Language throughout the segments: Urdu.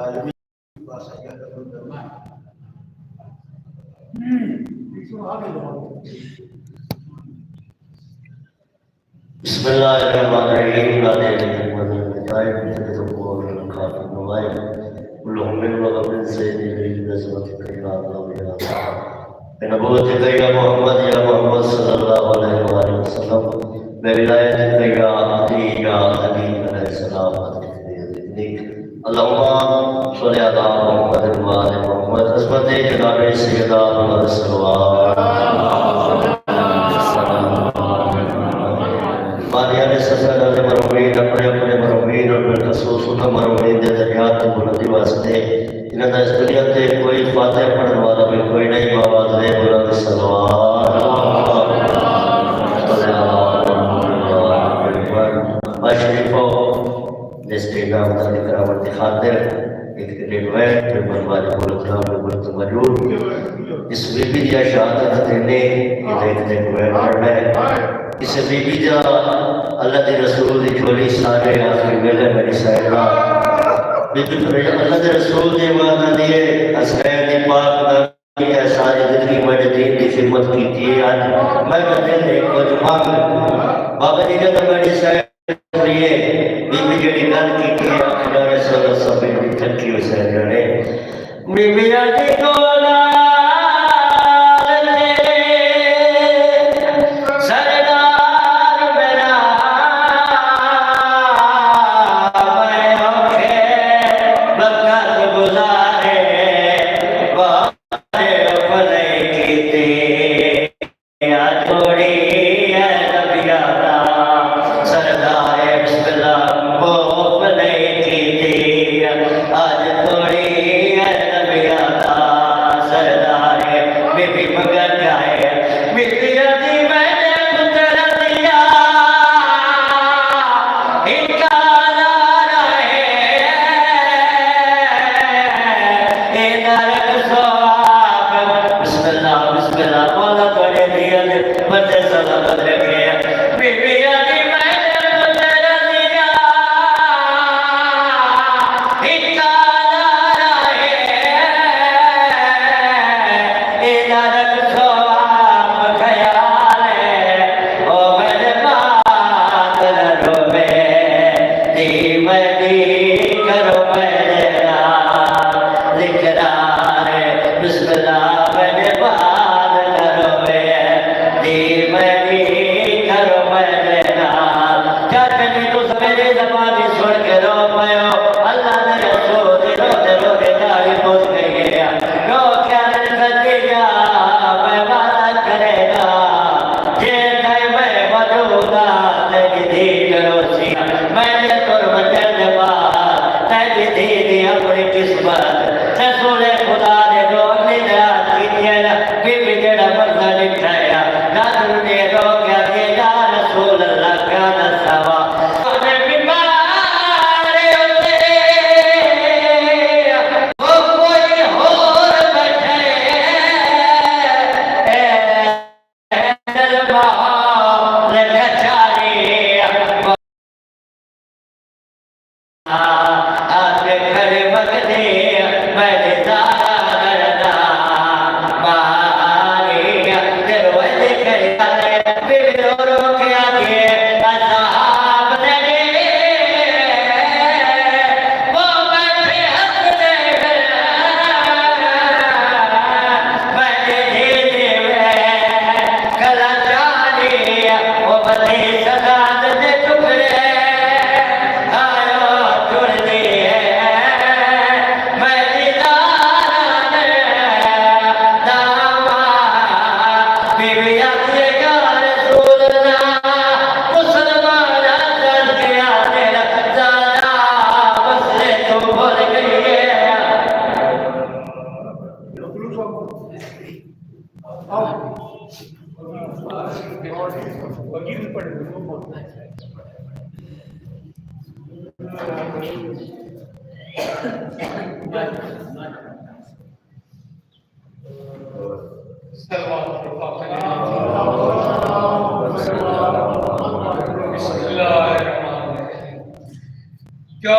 Alamin bahasa ada berteman. Itu apa dong? Bismillahirrahmanirrahim. La ilaha Allahumma sholli ala Muhammad wa ali Muhammad. Asmate janaab sayyidina Muhammad sallallahu مالیہ سفر علی مروین اپنے اپنے مروین اور بالخصوص انہا مروین دے دریات بلندی واسطے انہاں دا اس دنیا تے کوئی فاتح پڑھن والا بھی کوئی نہیں باواز دے بلند صلوات میں شریفوں جس کے نام دا کرامت خاطر ایک ریکویٹ پر برباد بولتنا بلند مجور اس بی بی دیا شہادت دینے یہ دیکھ ریکویٹ پڑھنا ہے اس بی بی جا اللہ دی رسول دی جھولی سارے آخری ملے میری سائرہ بی بی اللہ دی رسول دی وعدہ دیئے اسرائیل دی پاک نامی ہے ساری زندگی میں دین دی خدمت کی تھی آج میں کہتے ہیں کچھ مانگ بابا جی نے تو میری سائرہ لیے بی بی جڑی گل کی تھی آخری رسول اللہ سبھی دی تھکی ہوئی سائرہ نے بی بی آجی کولا کیا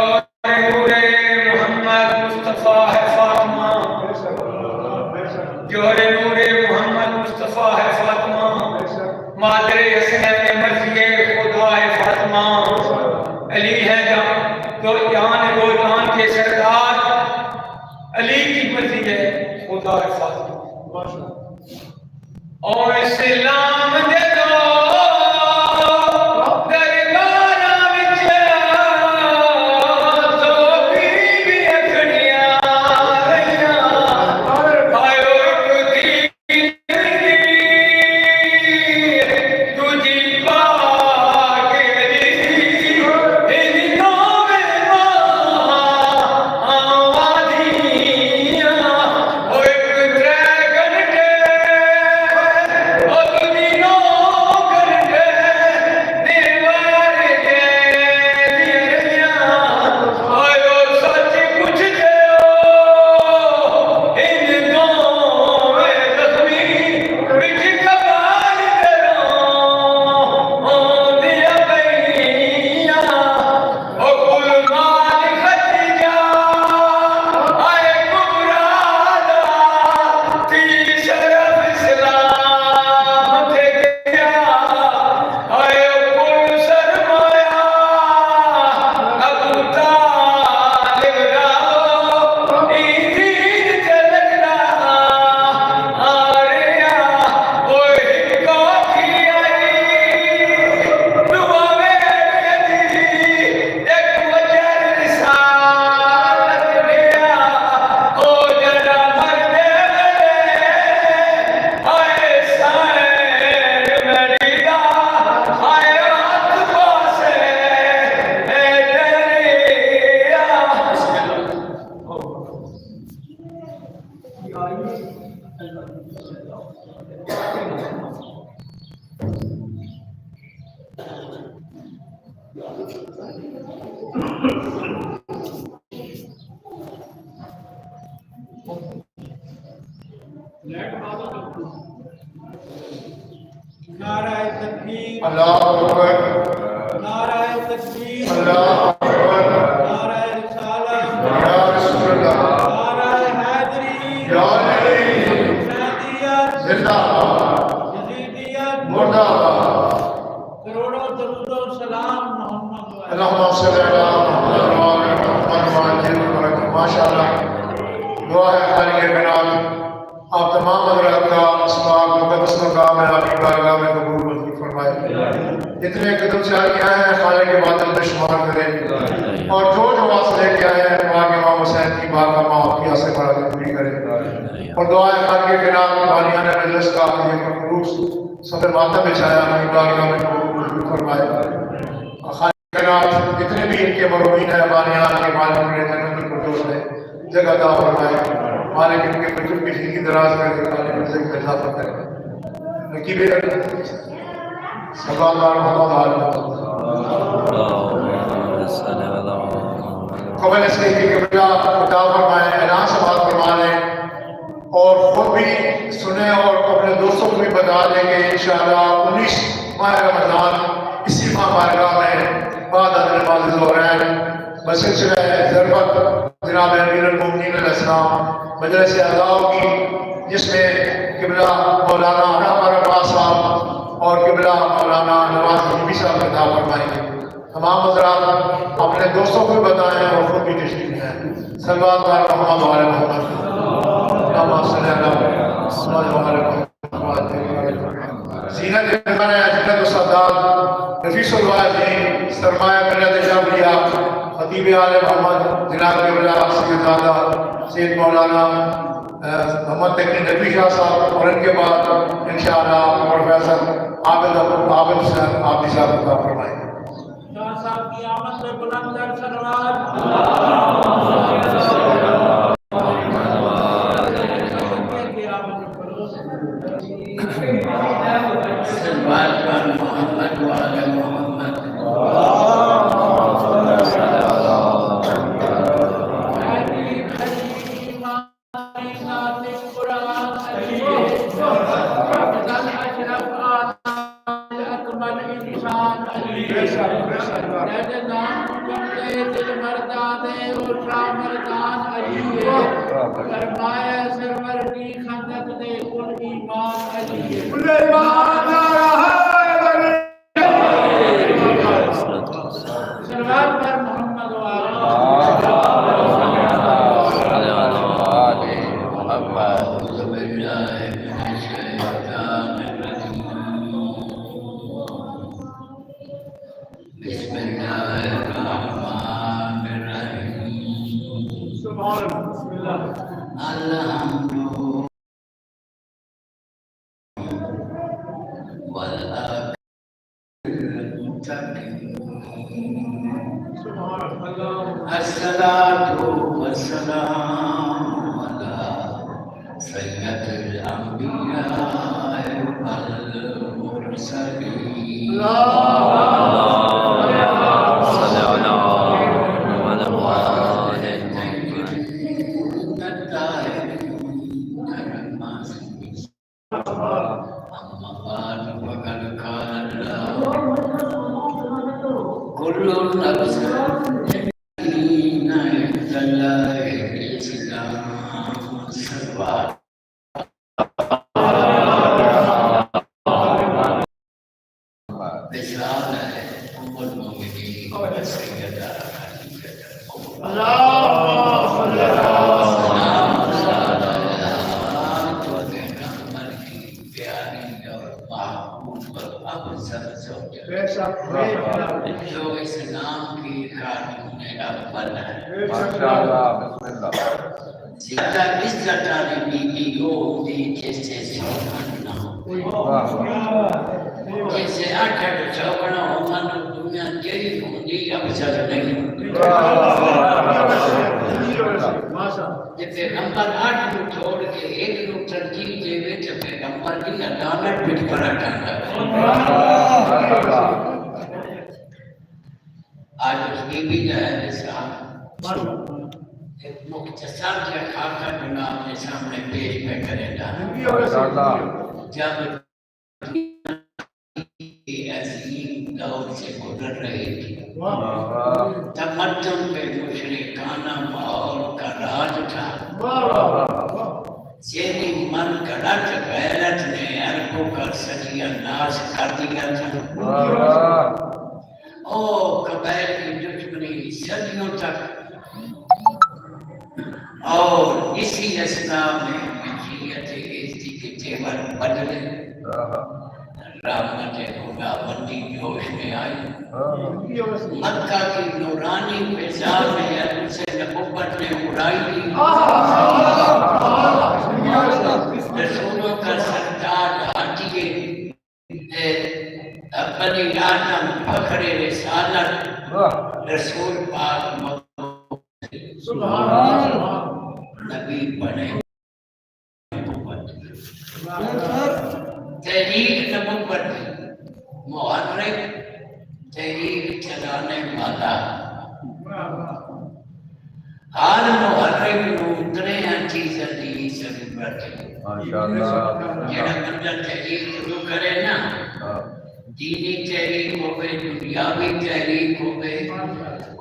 محمد مصطفیٰ ہے فاطمہ، جوہر نور محمد مصطفیٰ ہے فاطمہ، مادر حسنین مرضی خدا ہے فاطمہ، علی ہے دو جان کے سردار، علی کی مرضی ہے خدا ہے فاطمہ۔ اور اسلام دے دو نعرہ تکبیر، اللہ اکبر، نعرہ تکبیر، اللہ اکبر، نعرہ رسالت، یا رسول اللہ، نعرہ حیدری، یا علی، حسینیت، زندہ باد، یزیدیت، مردہ باد، کروڑوں درود و سلام محمد و اللہم صلی علی محمد و آل محمد و عجل برکت۔ ماشاءاللہ، دعا ہے خالق کائنات آپ تمام حضرات کا اسباق مقدس مقام ہے، آپ کی بارگاہ میں قبول منظور فرمائے۔ اتنے قدم سے آگے آئے ہیں خالق کے باطل میں شمار کرے، اور جو جو واسطے لے کے آئے ہیں وہاں کے امام حسین کی بارگاہ میں آپ کی آسے بڑا کے پوری کرے۔ اور دعا ہے خالق کائنات بانیان مجلس کا یہ مخلوق صدر ماتم بچھایا اپنی بارگاہ میں قبول منظور فرمائے۔ خالق کائنات جتنے بھی ان کے مرحومین ہیں بانیان کے مالک نے جنت الفردوس ہے جگہ عطا فرمائے۔ مالک ان کے بچوں کی زندگی دراز کر کے خالق رزق میں اضافہ کرے۔ نقیب صلی اللہ علیہ وسلم قبل اس کے قبلہ عطا فرمائے، اعلان سے بات فرما لیں اور خود بھی سنیں اور اپنے دوستوں کو بھی بتا دیں کہ انشاءاللہ 19 ماہ رمضان اسی ماہ بارگاہ میں بعد از نماز ظہرین بسلسلہ ضربت جناب امیر المومنین علیہ السلام مجلس اعضاء کی، جس میں قبلہ مولانا انور عباس صاحب اور قبلہ مولانا نواز حبیبی صاحب عطا فرمائیں گے۔ تمام حضرات اپنے دوستوں کو بتائیں اور خود بھی تشریف لائیں۔ صلوات علی محمد و آل محمد، اللہم صلی علی محمد۔ زینت محمد زینت السادات نفیس الواعظین سرمایہ ملت جعفریہ خطیب آل محمد جناب قبلہ سید زادہ سید مولانا محمد تقی نبی شاہ صاحب، اور ان کے بعد انشاءاللہ پروفیسر عابد حسین عابدی صاحب عطا فرمائیں۔ شاہ صاحب کی آمد سے بلند در سلوات، کی آمد سے بلند محمد و آل محمد۔ فرمایا سرور کی خندق دے کل ایمان علی کل ایمان سلوات پر محمد و آل بسم اللہ الرحمن الرحیم سبحان اللہ بسم اللہ الحمد الصلاة والسلام على سيد الأنبياء والمرسلين كل نفس دين عند الله الإسلام سواء رسالة أم المؤمنين سيدة جو اسلام کی خاتون اول ہے زیادہ عزت والی بیوی وہ ہوتی جیسے سوکھنا جیسے آٹھ چوکنا ہونا دنیا جیری ہوتی افسر نہیں جب پیغمبر 8 کو چھوڑ کے 1 کو ترجیح دے وے تو پیغمبر کی عدالت پہ بڑا ٹانڈا آج اس کی بھی جو ہے نصاب ایک مختصر سے خاکہ جناب اپنے سامنے پیش میں کرے گا جب عظیم دور سے گزر رہی تھی تمدن پہ مشرکانہ ماحول کا راج تھا ذہنی من گڑت غیرت نے عربوں کا سجیہ ناس کر دیا تھا او قبائل کی دشمنی صدیوں تک اور اسی اثناء میں مشیت عزتی کے تیور بدلے رحمت خدا بندی جوش میں آئی مکہ کی نورانی فضا میں عرب سے نبوت نے اڑائی دی رسولوں کا سردار ہاتھیے بنی آدم فخر رسالت رسول پاک نبی بنے تحریک نبوت محرک تحریک چلانے والا ہر محرک نو اتنے ہیں چیزیں دی ضرورت ہے جڑا بندہ تحریک شروع کرے نا دینی تحریک ہوئے دنیاوی تحریک ہوئے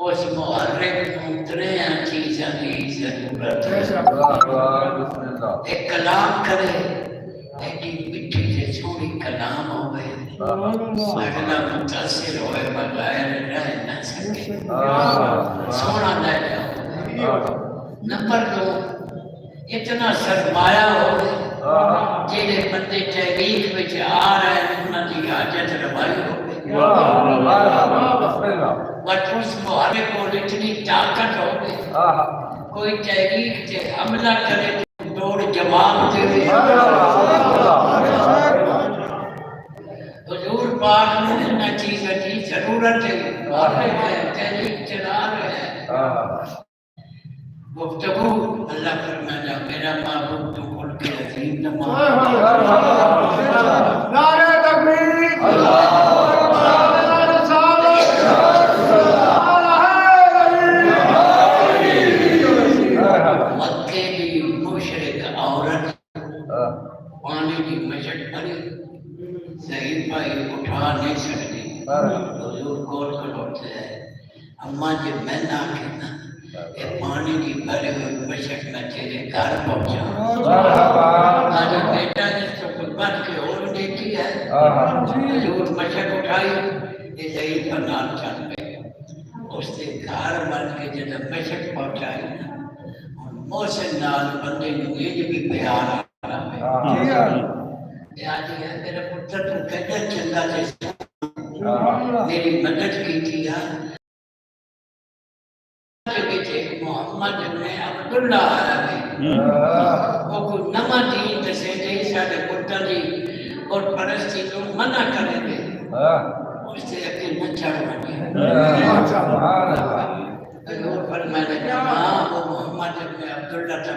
اس محرک نو اتنے ہیں چیزیں دی ضرورت ہے ایک کلام کرے لیکن مٹھی سے چھوڑی کلام ہوئے اگلا متاثر ہوئے بغیر رہ نہ سکے سونا نہ جاؤ نمبر 2 اتنا سرمایہ ہوئے جیلے بندے تحریک وچ آ رہے ہیں انہاں دی حاجت روائی ہوئے بٹ اس محرک کو اتنی طاقت ہوئے کوئی تحریک سے حملہ کرے دوڑ جواب دے حضور پاک نے انہاں چیزیں کی ضرورت ہے تحریک چلا رہے ہیں گفتگو اللہ فرمایا میرا معبود تو ملک عظیم نماز نعرہ تکبیر مکے کی مشرک عورت پانی کی مشق بنی صحیح بھائی اٹھا نہیں سکتی حضور کول کھلوتے ہیں اما جب میں نہ کہنا یہ پانی کی بھرے ہوئی مشک میں تیرے گھر پہنچا آج بیٹا جس کو قربت کے اور دیتی ہے حضور مشک اٹھائی یہ ضعیف پر نال چل گئے اس نے گھر بن کے جب مشک پہنچائی محسن نال بندے نو یہ بھی پیار آ رہا ہے آجی ہے میرا پتر تو کہنا چنگا تے میری مدد کی تھی محمد ابن عبداللہ عربی وہ کوئی نما دین دسے دے سارے پتر دی اور پرستی تو منع کرے دے اس سے اکی نہ چڑھ بنی حضور فرمائے لے جماع وہ محمد ابن عبداللہ تب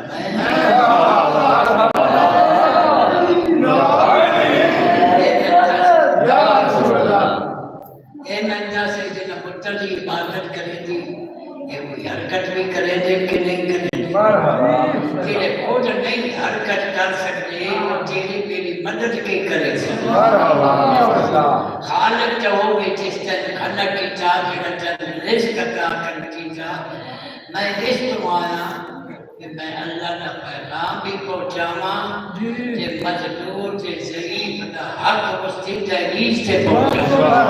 اے ننجا سے جنہ پتر دی عبادت کرے دی یہ کوئی حرکت بھی کرے دے کہ نہیں کرے دے تیرے خود نہیں حرکت کر سکتے وہ تیری میری مدد کی کرے سکتے خالق جو ہوگی جس طرح خلق کی چاہ جنہ چاہ رزق عطا کر کی چاہ میں رزق آیا کہ میں اللہ کا پیغام بھی پہنچاواں کہ مظلوم کے ضعیف کا حق اس کی تحریر سے پہنچاواں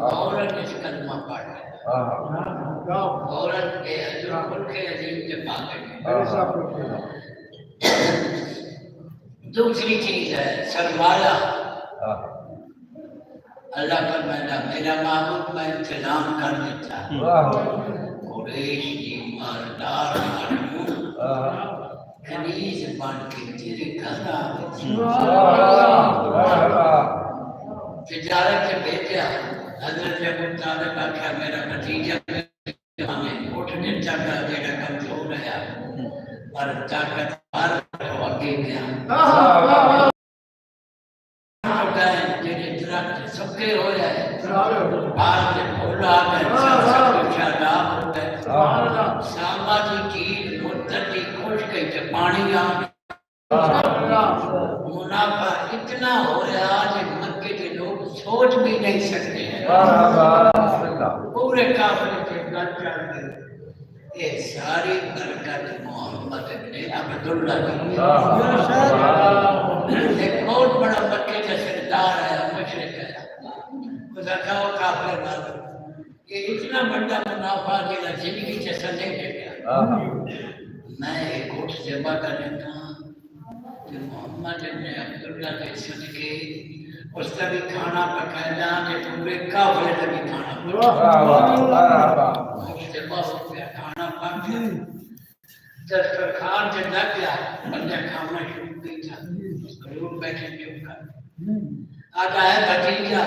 عورت اس کلمہ پڑھ عورت کے حضور ملک عظیم کے پاکے دوسری چیز ہے سرمایہ اللہ فرمایا میرا معبود میں انتظام کر دیتا قریش کی مالدار مرمون کنیز بن کے تیرے گھر آگے تجارت سے بھیجا حضرت ابو طالب آکھا میرا بھتیجا ہمیں اٹھنے چاہتا جیڑا کمزور ہے اور طاقت بار کو آگے گیا جیڑے درخت سکے ہو جائے بار سے بھولا گئے سب شاداب ہو گئے سامہ کی چیز مدتی خوش گئی کہ پانی آگے منافع اتنا ہو رہا آج مکے کے لوگ سوچ بھی نہیں سکتے ہیں پورے کافر کے گھر چڑھ گئے یہ ساری برکت محمد ابن عبداللہ کی ایک بہت بڑا مکے کا سردار ہے مشرق ہے خدا کہو کافر والوں یہ اتنا بڑا منافع جیلا زندگی سے سنے گیا میں ایک اٹھ ذبح کر لیتا ہوں کہ محمد ابن عبداللہ کے صدقے اس کا بھی کھانا پکایا کہ پورے کافرے کا بھی کھانا پکایا ذبح ہو گیا کھانا پک گیا دسترخوان سے لگ گیا بندہ کھانا شروع کیا ضرور بیٹھے چپ کر آتا ہے بھتیجا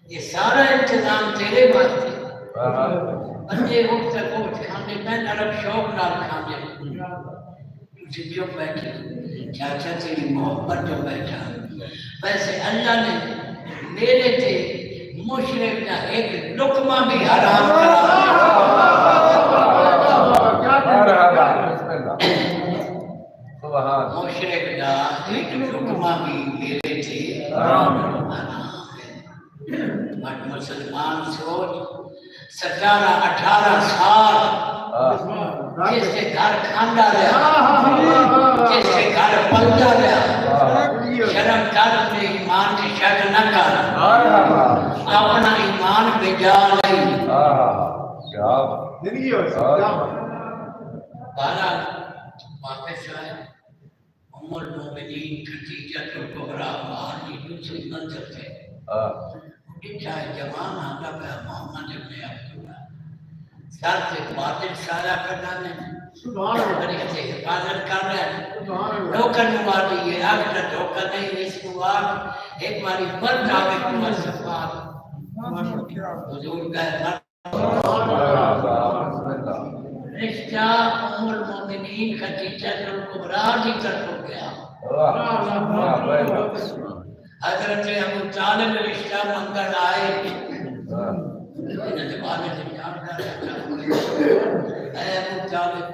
یہ سارا انتظام تیرے واسطے بندے وقت تک گوشت کھانے میں نرم شوق نال کھانے تجھے جو بیٹھے چاچا تیری محبت جو بیٹھا ویسے اللہ نے میرے تے مشرق کا ایک لقمہ بھی حرام کرا مشرق کا ایک لقمہ بھی میرے تے حرام ہے مسلمان سوچ 17-18 سال جس کے گھر کھانا رہا جس کے گھر پلتا رہا شرم کر اپنے ایمان کی شک نہ کر اپنا ایمان بجا لئی بارہ واپس آئے ام المومنین خدیجہ الکبریٰ باہر کی دوسری منزل سے چاہے جوان آتا پہ محمد ابن عبداللہ سر سے باطل سارا کرنا ہے سے حفاظت کر رہے ہیں ڈھوکر نوار دیئے اگر ڈھوکر نہیں اس نوار ایک باری برد آگے کنوار سفار حضور کہے رشتہ ام المومنین خدیجہ الکبریٰ دی طرف ہو گیا حضرت ابو طالب رشتہ منگل آئے انہیں والد انکار کر رہا اے ابو طالب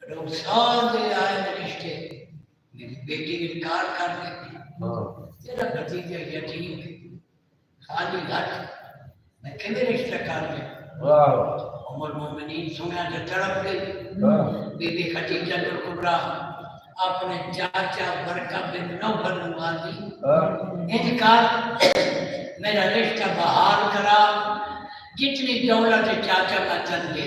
لوگ سال دے آئے رشتے میری بیٹی انکار کر دیتی تیرا بھتیجا یتیم خالی گھر میں کبھی رشتہ کر دیں ام المومنین سنیا تو تڑپ گئی بی بی خدیجہ الکبریٰ اپنے چاچا برکہ بن نوفل نوازی انکار میرا رشتہ بحال کرا جتنی دولت چاچا کا چند دے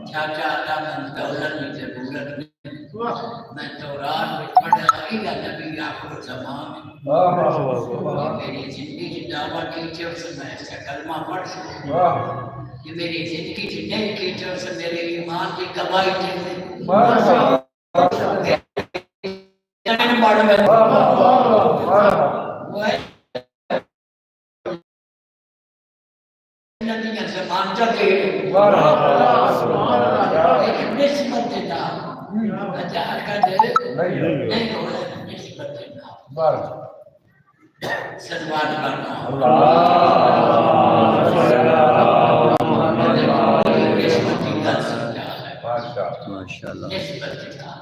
چاچا آدھا من دولت میں ضرورت نہیں میں تورات میں پڑھا یا نبی آخر زمان میری زندگی کی دعوت کی طرف سے میں ایسا کلمہ پڑھ سکوں یہ میری زندگی کی نہیں کی طرف سے میرے ایمان کی گواہی تھی ندیاں سے مانتا دے ایک نسبت دینا اجار کا دے نہیں ہو رہا نسبت دینا سلوات کرنا نسبت کی گل سمجھا ہے نسبت دینا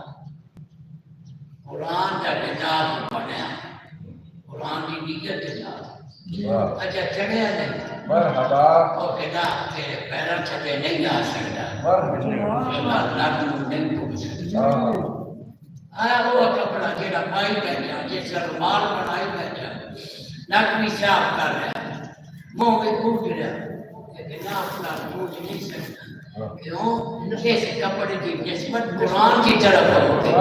قرآن کا کتاب پڑھا قرآن کی نیت دینا اچھا چڑھیا نہیں وہ کتاب تیرے پیروں چھتے نہیں آ سکتا اللہ نہیں پوچھ سکتا آیا وہ کپڑا جیڑا پائی بیٹھا جس کا رومال بنائی بیٹھا نک بھی صاف کر رہا منہ بھی پوچھ رہا لیکن اپنا پوچھ نہیں سکتا کیوں اس کپڑے کی نسبت قرآن کی طرف ہوتی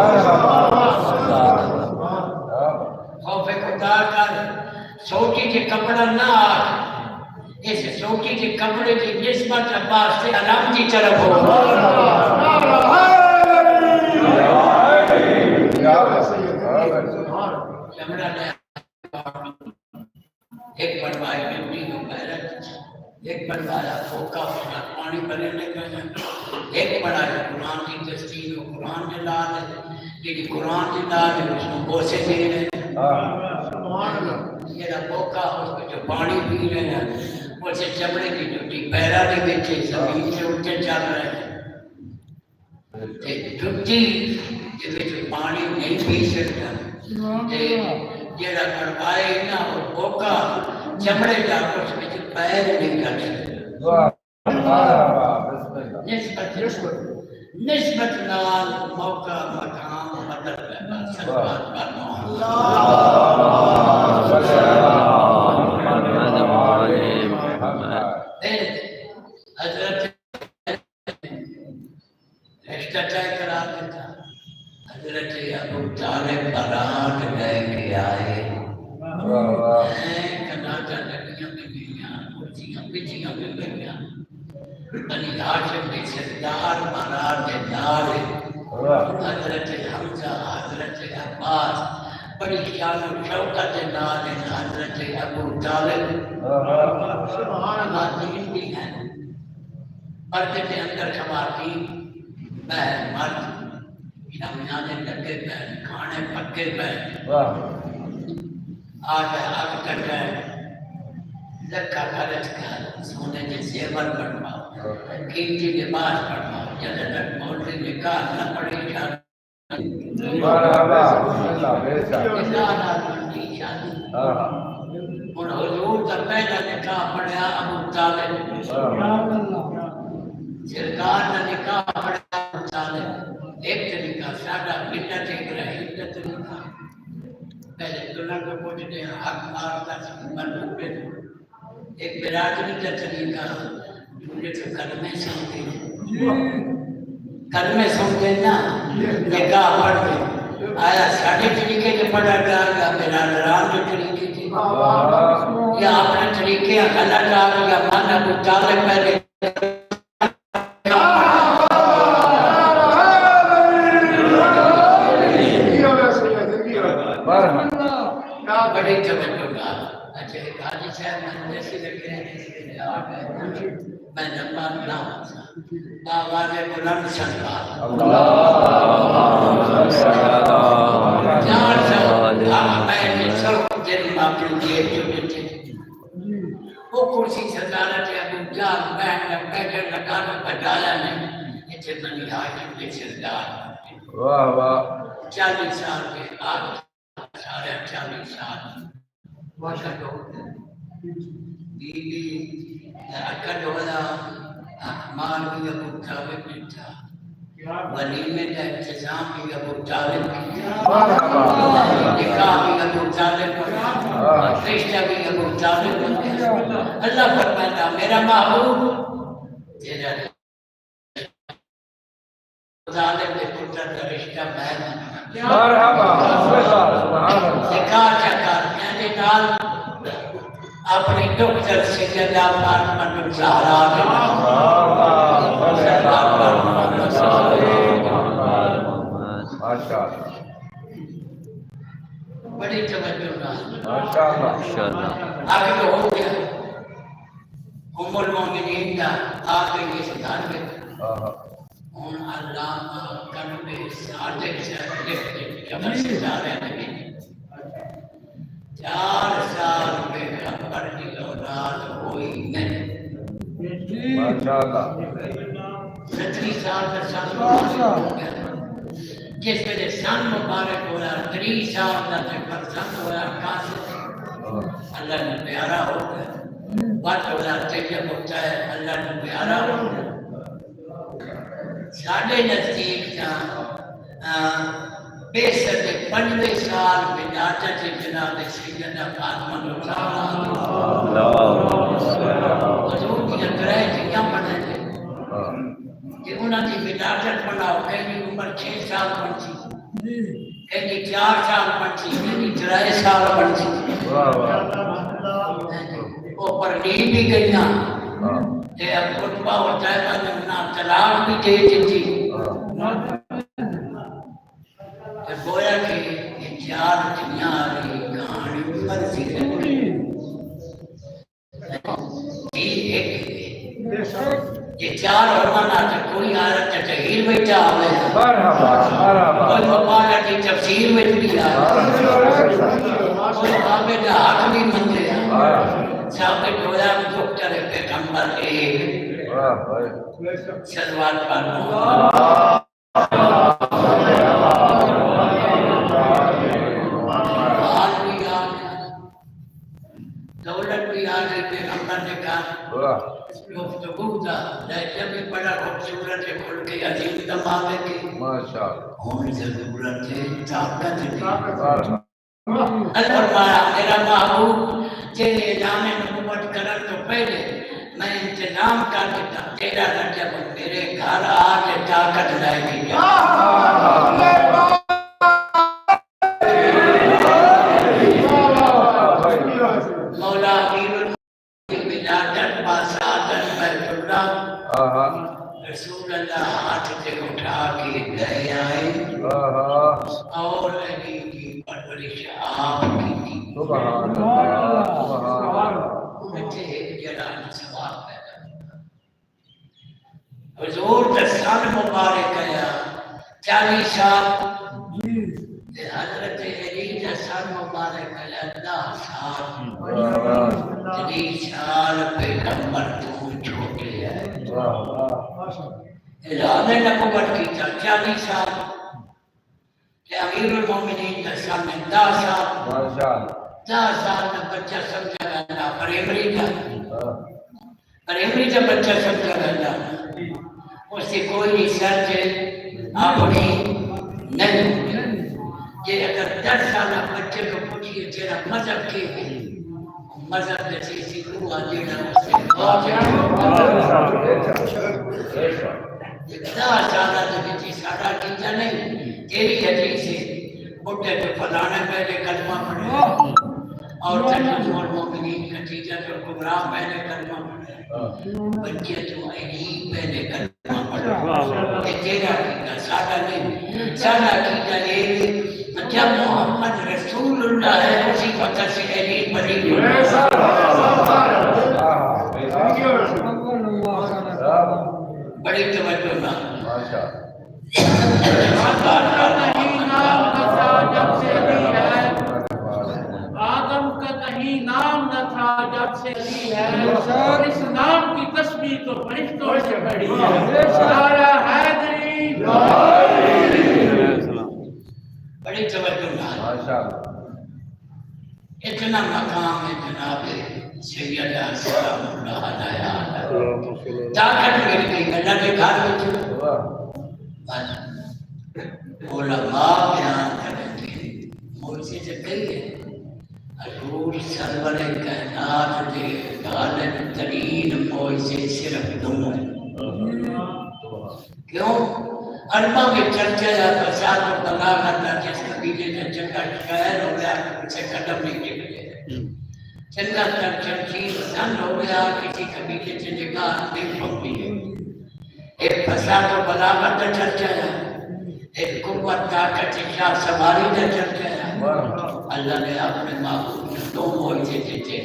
خوف خدا کر سوٹی کے کپڑا نہ آ اس سوٹی کے کپڑے کی نسبت عباس سے علم کی طرف ہو چمڑا نے ایک بنوائی ڈیوٹی کو غیرت ایک بنوایا پھوکا پانی بنے لگا ایک بنایا قرآن کی تسلیم و قرآن کے لال ہے جی قرآن کے لال ہے اس کو بوسے دے رہے ہیں یہ پھوکا اس کو جو پانی پی رہے ہیں اسے چمڑے کی جوتی پیرا نہیں بیٹھے زمین سے اٹھے چل رہے ہیں جوتی جو پانی نہیں پی سکتا جیڑا کروائے نا وہ پھوکا چمڑے جا کر اس میں پیر نہیں کر سکتا نسبت نال موقع مقام مدد ہے سلوات کرنا حضرت رشتہ طے کرا دیتا حضرت ابو طالب بارات لے کے آئے کناٹا لڑکیاں بھی گئیاں کرسیاں بچیاں بھی گئیاں بنی ہاشم کے سردار بارات کے نال حضرت حمزہ حضرت عباس بڑی شان و شوکت کے نال حضرت ابو طالب خواتین بھی ہیں پردے کے اندر خواتین بہن مرد شامیانے لگے پہن کھانے پکے پہن آگ کٹے لکھا خرچ کر سونے کے زیور بنواؤ قیمتی لباس بنواؤ جب تک موٹی نکاح نہ پڑی شادی اور حضور کا پہلا نکاح پڑھا ابو طالب سرکار کا نکاح پڑھا ابو طالب ایک طریقہ سادہ ملت ابراہیم کا طریقہ پہلے دلہن کو پوچھتے ہیں حق مارتا منصوبے ایک برادری کا طریقہ دوسرے کو کلمے سنتے نا نکاح پڑھتے آیا ساڑھے طریقے کے پڑھا گیا یا برادران کے طریقے کی یا اپنے طریقے غلط آ یا من ابو طالب پہلے بڑی توجہ کا اچھا حاجی صاحب میں جیسے لگے ہیں میں نمبر نام آواز بلند سنگار میں نے سب دن باقی دیے جو تھے وہ کرسی صدارت ابو جان بہن بیٹھے لگانا بجایا نہیں اتنے بنی حاکم کے سردار 40 سال کے آگے سارے 40 سال وقت ہو گئے بی بی اکڑ ہونا احمال بھی ابو طالب نے تھا، ولیمے کا انتظام بھی ابو طالب نے تھا، نکاح بھی ابو طالب نے، رشتہ بھی ابو طالب نے۔ اللہ فرماتا میرا محبوب تیرا طالب کے پتر کا رشتہ میں مرحبا سبحان اللہ نکاح چکر میرے نال اپنی ڈاکٹر سیدہ فاطمہ الزہرا کے ماشاءاللہ بڑی توجہ نال ماشاءاللہ آگے ہو گیا ام المومنین کا آگے یہ گھر میں ان علامہ کنوے صادق سے لکھتے جب ستارے نبی 4 سال پیغمبر کی اولاد ہوئی نہیں، ماشاءاللہ 30 سال کا سن ہو گیا، جس ویلے سن مبارک ہوا 30 سال کا فرزند ہوا قاسم اللہ نے پیارا ہو گیا، بات ہوا طیب ہوتا ہے اللہ نے پیارا ہو گیا۔ ساڑھے نزدیک بے سر 5 سال ولادت جناب سیدنا فاطمہ حضور کی اگرہ جگہ پڑھے تھے کہ انہوں نے ولادت پڑھاؤ کہیں عمر 6 سال پڑھتی، کہیں 4 سال پڑھتی، کہیں 3 سال پڑھتی، وہ پڑھنی بھی گئیاں کہ اب خطبہ ہوتا ہے کہ انہوں طلاق بھی دے دیتی، گویا کہ یہ 4 دنیاری کہانی مرضی رہتی یہ 4 علماء سے کوئی آیت تطہیر میں جا ہوئے ہیں، کوئی مقالہ کی تفسیر میں بھی آئے، کوئی عابد حق بھی مندے ہیں، ثابت ہویا دکتر پیغمبر ایک صلوات پڑھو دولت بھی آ گئی پیغمبر نے کہا گفتگو تھا لہجہ بھی بڑا خوبصورت ہے کھل کے عظیم دماغے کی ہونی ضرورت ہے طاقت کی۔ اللہ فرمایا میرا محبوب تیرے اعلان نبوت کرن تو پہلے میں انتظام کر دیتا تیرا رجب میرے گھر آ کے طاقت لائے گی مولا امیر ولادت باسادت بیت اللہ رسول اللہ ہاتھ سے اٹھا کے لے آئے اور علی کی پرورش آپ کی تھی، مجھے ایک جلال ثواب پیدا حضور کا سن مبارک آیا 40 سال حضرت علی کا سن مبارک آیا 10 سال 30 سال پیغمبر تو چھوٹے ہیں اعلان نبوت کی 40 سال کہ امیر المومنین کا سن 10 سال 10 سال کا بچہ سمجھا گیا پریمری کا بچہ سمجھا گیا اس سے کوئی سرچ اپنی نہیں کہ اگر 10 سال بچے کو پوچھئے تیرا مذہب کی ہے مذہب جیسے سکھو آجینا اس سے 10 سالہ جو کسی ساڑھا کیجا نہیں تیری حدیث ہے بڑھے تو فلانے پہلے کلمہ پڑھے اور تجھے المومنین خدیجہ جو کبریٰ پہلے کلمہ پڑھے بچے تو علی پہلے کلمہ پڑھے کہ تیرا کیجا ساڑھا نہیں ساڑھا کیجا یہ جب محمد رسول اللہ ہے اسی وقت سے علی پڑھی بڑی توجہ نہ آدم کا کہیں نام نہ تھا جب سے علی ہے اور اس نام کی تسبیح تو فرشتوں سے بڑی ہے سارا حیدری بڑی توجہ نہ اتنا مقام ہے جناب سیدہ سلام اللہ علیہ طاقت مل گئی اللہ کے گھر میں علماء بیان کریں گے موجے سے کہی ہے حضور سرور کائنات دے غالب ترین موجے صرف دو کیوں اربا میں چرچا یا فساد و بلا کرنا جس قبیلے کا چنگا شہر ہو گیا اسے قدم نہیں ٹکے چنگا تر چنچیر سن ہو گیا کسی قبیلے سے نگاہ نہیں پھونکی ایک فساد و بلا کرنا چرچا ہے ایک قوت طاقت شاہ سواری کا چرچا ہے اللہ نے اپنے معبود میں دو موجے دیتے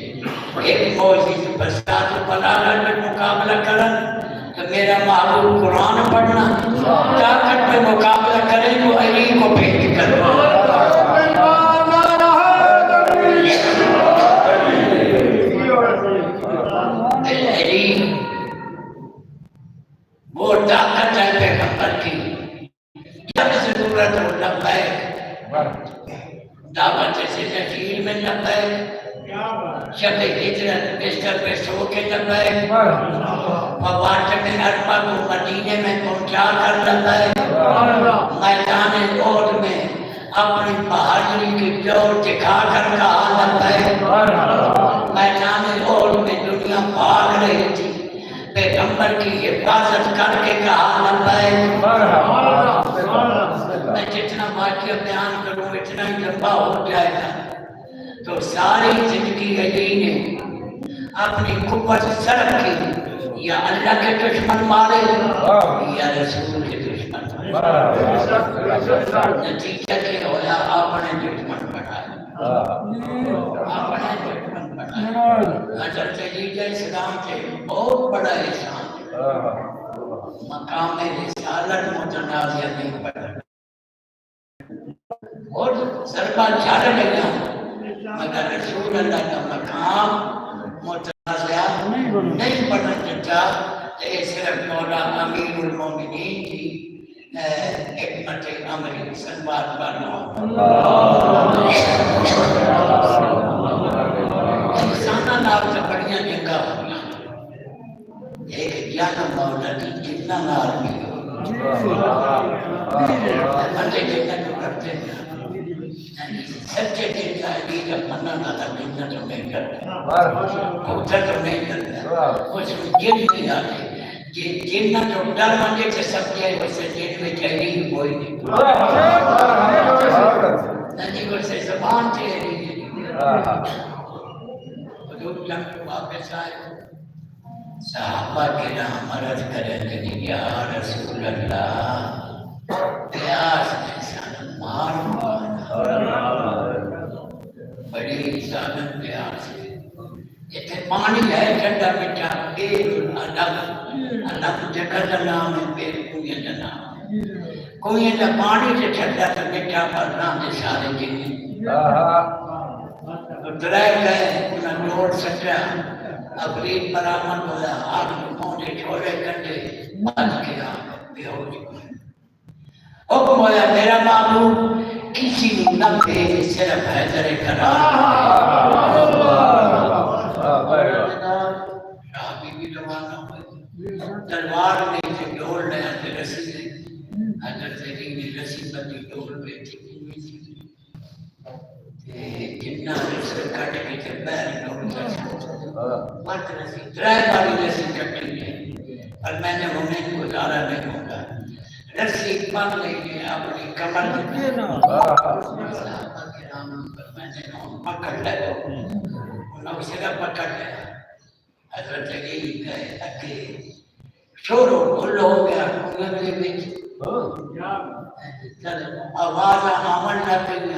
ایک موجے سے فساد و بلا میں مقابلہ کرن تو میرا معبود قرآن پڑھنا طاقت میں مقابلہ کرے تو علی کو پیش کرو علی وہ طاقت ہے پیغمبر کی جب ضرورت ہو لبیک دعوت سے تشہیر میں لبیک شب ہجرت بستر پہ سو کے لبیک فوات میں اربا کو مدینے میں پہنچا کر لبیک میدان احد میں اپنی بہادری کی جوڑ دکھا کر کہا لبیک میدان احد میں دنیا بھاگ رہی تھی پیغمبر کی حفاظت کر کے کہا لبیک میں جتنا واقعہ بیان کروں اتنا ہی لمبا ہو جائے گا تو ساری زندگی علی نے اپنی قوت سرک کی یا اللہ کے دشمن مارے یا رسول کے دشمن مارے نتیجہ کیا ہویا اپنے دشمن بنائے اپنے دشمن بنائے حضرت علی علیہ السلام سے بہت بڑا احسان مقام رسالت متنازع نہیں پڑا اور ضربہ چل لگا مگر رسول اللہ کا مقام متنازع نہیں پڑھنا چاہتا یہ صرف مولا امیر المومنین کی حکمت عملی سنوات بانو انسانہ نال سے بڑیاں جنگا ہویا ایک جانم مولا کی جتنا نال بھی بندے جنگا جو کرتے ہیں سچے دل کا علی کا منع نہ تھا جنہ تو نہیں کرتا ہوتا تو نہیں کرتا اس میں جن نہیں آتے جنہ تو ڈر مانگے سے سب جائے ویسے جن میں علی کوئی نہیں نہیں ویسے زبان سے علی نہیں حضور جنگ واپس آئے صحابہ کرام عرض کریں کہ یا رسول اللہ پیاس میں سان مار بڑی ظالم پیاس ہے اتنے پانی ہے ٹھنڈا میٹھا پیر الگ جگہ کا نام ہے پیر کنویں کا نام ہے کنویں کا پانی سے ٹھنڈا تو میٹھا پر نام دے سارے جن درائے گئے انہیں جوڑ سکتا افرید برآمد ہوا آگ میں پہنچے چھوڑے کنڈے بند کیا بے ہوش حکم ہوا میرا معبود کسی نہ بھیج صرف حیدر کرار شاہ بی بی روانہ ہوئی تلوار میں سے ڈول لیا تھے رسی سے حضرت علی نے رسی بندی ڈول میں تھی جتنا رسی کٹ کے تھے پیر ڈول مت رسی درائے باری رسی کٹی ہے اور میں نے انہیں گزارا نہیں ہوگا رسی پاک لئیے اپنی کمر میں صحابہ کرام میں نے پکڑ لگا انہوں نے صرف پکڑ لیا حضرت علی گئے اکے شور و گل ہو گیا کنویں کے بچ آواز آمن نہ پڑی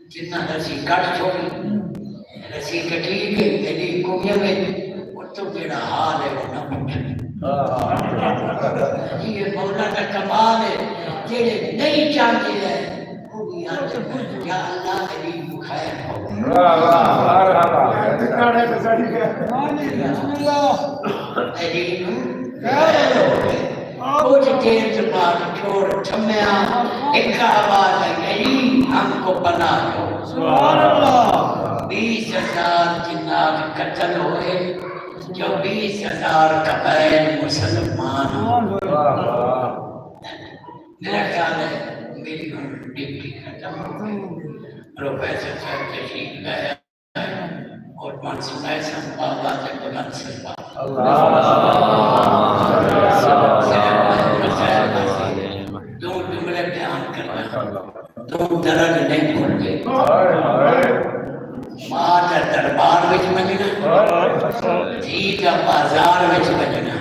جتنا رسی کٹ چھوڑی رسی کٹی گئی علی کنویں میں تو جڑا حال ہے وہ نہ پوچھے یہ مولا کا کمال ہے جڑے نہیں چاہتے ہیں وہ بھی آتے ہیں یا اللہ علی کو خیر ہو علی کچھ دیر سے بعد چھوڑ چھمیا ایک آواز ہے علی ہم کو بنا دو 20,000 جنات قتل ہوئے 24,000 قبائل مسلمان میرا خیال ہے میری ڈیوٹی ختم ہو گئی پروفیسر صاحب تشریف لائے اور منصور احسن بابا سے بلند سلام دو جملے بیان کرنا دو درد نہیں کھلتے ماں کا دربار وچ بجنا جی کا بازار وچ بجنا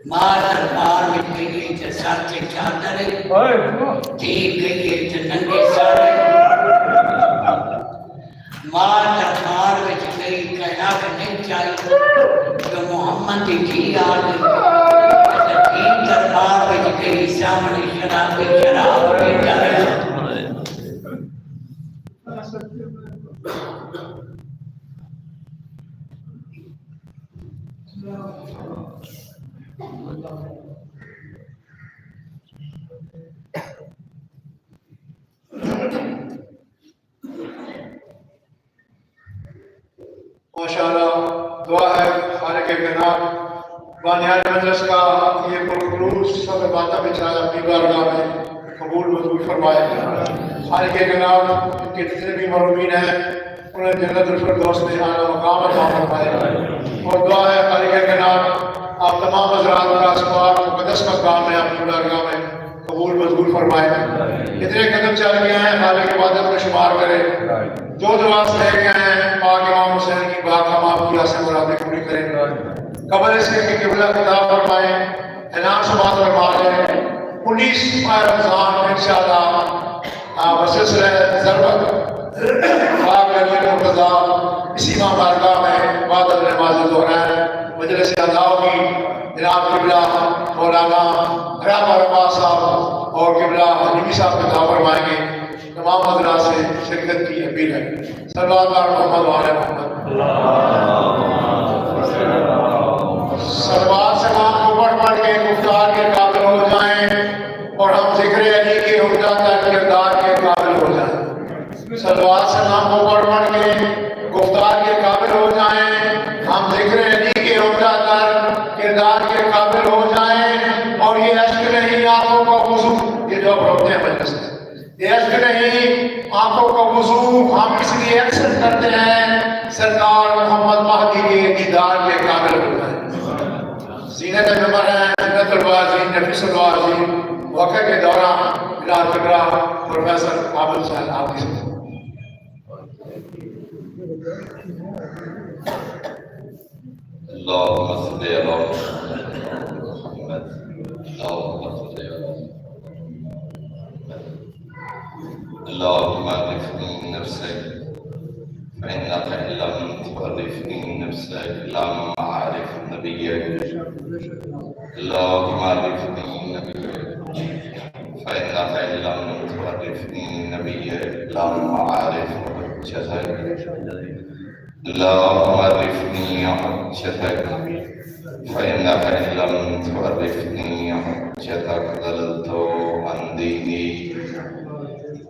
ماں دربار وچ گئی تے سر تے چادر جی گئی تے ننگے سر ماں دربار وچ گئی کہنا کہ نہیں چاہیے تو محمد کی جی آ گئی جی دربار وچ گئی سامنے شراب پی جائے ماشاءاللہ دعا ہے خالق کائنات بانیان مجلس کا یہ پرخلوص سب باتیں بچایا اپنی بارگاہ میں قبول منظور فرمائے خالق کائنات ان کے جتنے بھی مرحومین ہیں انہیں جنت الفردوس میں اعلیٰ مقام عطا فرمائے اور دعا ہے خالق کائنات آپ تمام حضرات کا اسباب مقدس مقام میں اپنی بارگاہ میں قبول منظور فرمائے اتنے قدم چل گئے ہیں خالق عبادت میں شمار کرے جو دعات لے گئے ہیں پاک امام حسین کی بات ہم آپ کی آسے مرادیں پوری کریں قبر اس کے قبلہ خطاب فرمائیں اعلان سماعت فرمائیں 19 ماہ رمضان انشاءاللہ بسلسلہ ضربت پاک نبی مرتضیٰ اسی ماہ بارگاہ میں بعد از نماز ظہر مجلس ادا کی جناب قبلہ مولانا رحمہ ربا صاحب اور قبلہ حلیمی صاحب خطاب فرمائیں گے تمام حضرات سے شرکت کی اپیل ہے صلوات علی محمد وعلی محمد صلوات سلام کو پڑھ پڑھ کے گفتار کے قابل ہو جائیں اور ہم ذکر علی کے عمدہ تر کردار کے قابل ہو جائیں صلوات سلام کو پڑھ پڑھ کے گفتار کے قابل ہو جائیں ہم ذکر علی کے عمدہ تر کردار کے قابل ہو جائیں اور یہ عشق نہیں آنکھوں کا وضو یہ جو پڑھتے ہیں مجلس میں یہ عشق نہیں آنکھوں کا وضو ہم اس لیے اکثر کرتے ہیں سرکار محمد مہدی کے دیدار کے قابل ہو جائیں زینت ممبر ہیں جنت البازی نفیس البازی واقع کے دوران بلال کبرا پروفیسر عابد صاحب آپ کی سمجھ اللهم صل على محمد اللهم صل على محمد اللهم عرفني نفسك فإنك إن لم تعرفني نفسك لم أعرف نبيك اللهم عرفني نبيك فإنك إن لم تعرفني نبيك لم أعرف حجتك اللهم عرفني حجتك فإنك إن لم تعرفني حجتك ضللت عن ديني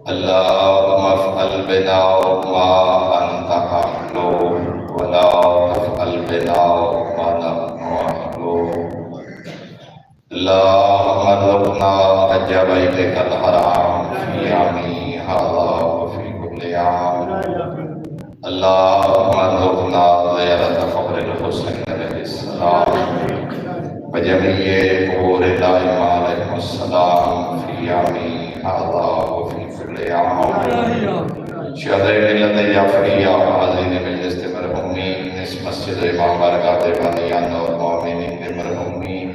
اللهم افعل بنا ما أنت أهله ولا تفعل بنا ما نحن أهله اللهم ارزقنا حج بيتك الحرام في عامي هذا وفي كل عام اللهم ارزقنا زيارة قبر الحسين عليه السلام وجميع قبور الأئمة عليهم السلام في عامي هذا وفي كل عام شهداء ملت جعفریہ حاضرین مجلس مرحومین اس مسجد امام بارگاہ دیوانیان اور مومنین کے مرحومین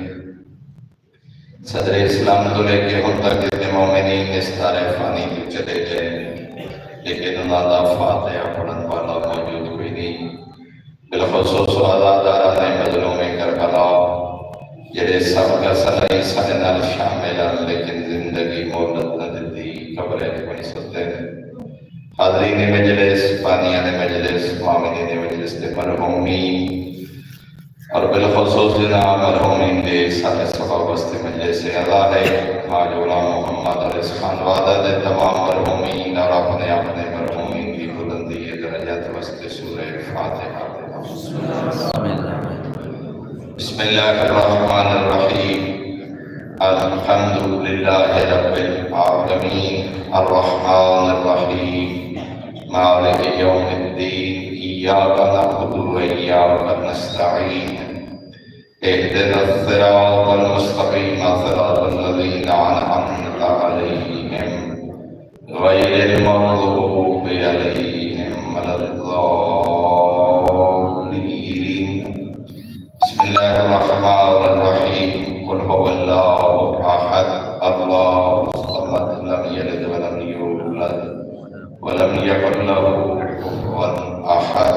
صدر اسلام تو لے کے ہم تک جتنے مومنین اس تارے فانی کی چلے گئے لیکن اللہ دا فاتحہ پڑھن والا موجود کوئی نہیں بالخصوص عزاداران مظلوم کربلا جڑے سب کا سلائی سارے نال شامل ہیں لیکن زندگی مولت نہ دیتی قبر بنی سکتے ہیں حاضرین مجلس بانیان مجلس مومنین مجلس کے مرحومین اور بالخصوص جناب مرحومین کے سارے سبب واسطے مجلس ادا ہے آج غلام محمد علیہ خان وعدہ دے تمام مرحومین اور اپنے اپنے مرحومین کی بلندی درجات واسطے سورہ فاتحہ بسم الله الرحمن الرحيم الحمد لله رب العالمين الرحمن الرحيم مالك يوم الدين إياك نعبد وإياك نستعين اهدنا الصراط المستقيم صراط الذين أنعمت عليهم غير المغضوب عليهم ولا الضالين. بسم الله الرحمن الرحيم قل هو الله أحد الله الصمد لم يلد ولم يولد ولم يكن له كفوا أحد.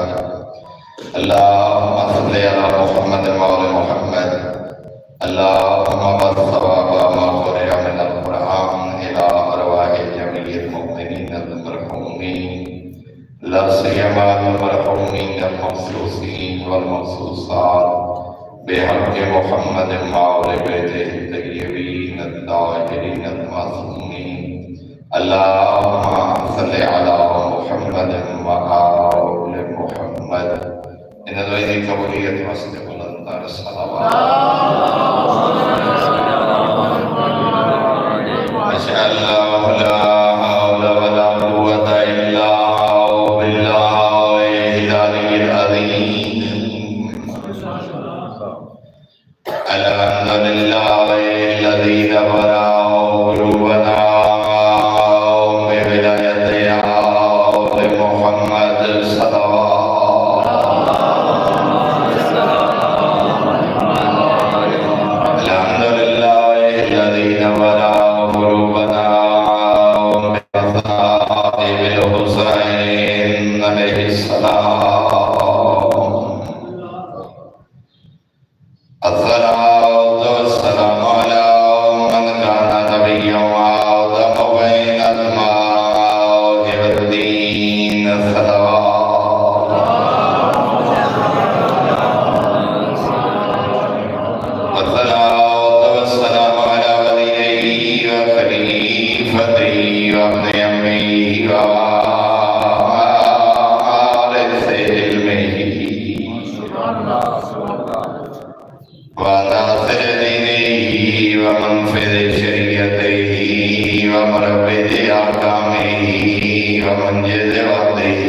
اللهم صل على محمد وعلى محمد. اللهم بارك ثواب ما قرئ من القرآن إلى أرواح جميع المؤمنين المرحومين لا سيما المرحومين المخصوصين والمخصوصات بحق محمد وآل بيته الطيبين الطاهرين المعصومين. اللهم صل على محمد وآل محمد. إن ذي قبولية واسطة بلندار الصلوات. ما شاء الله لا حول ولا قوة إلا بالله العلي العظيم. الحمد لله الذي نبرا قلوبنا بولايته محمد صلى الله الحمد لله الذي نبرا قلوبنا بمصائب الحسين عليه السلام. الصلاة والسلام على من كان نبيا وآدم بين الماء والدين الصلوات. والصلاة والسلام على وليه وخليفته وابن أمه ووارث علمه وناصر دينه ومنفذ شريعته ومربد أحكامه ومنجز وعده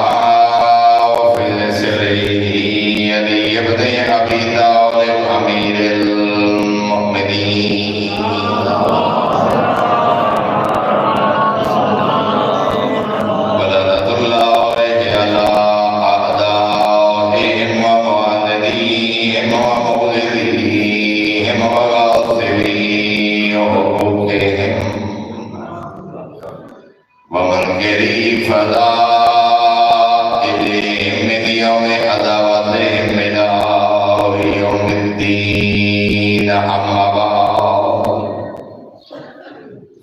وحافظ سره علي بن أبي طالب أمير المؤمنين ولعنة الله عليه على أعدائهم ومعانديهم ومبغضيهم وغاصبي حقوقهم ومنكري فضائلهم من يوم عداوتهم إلى يوم الدين. أما بعد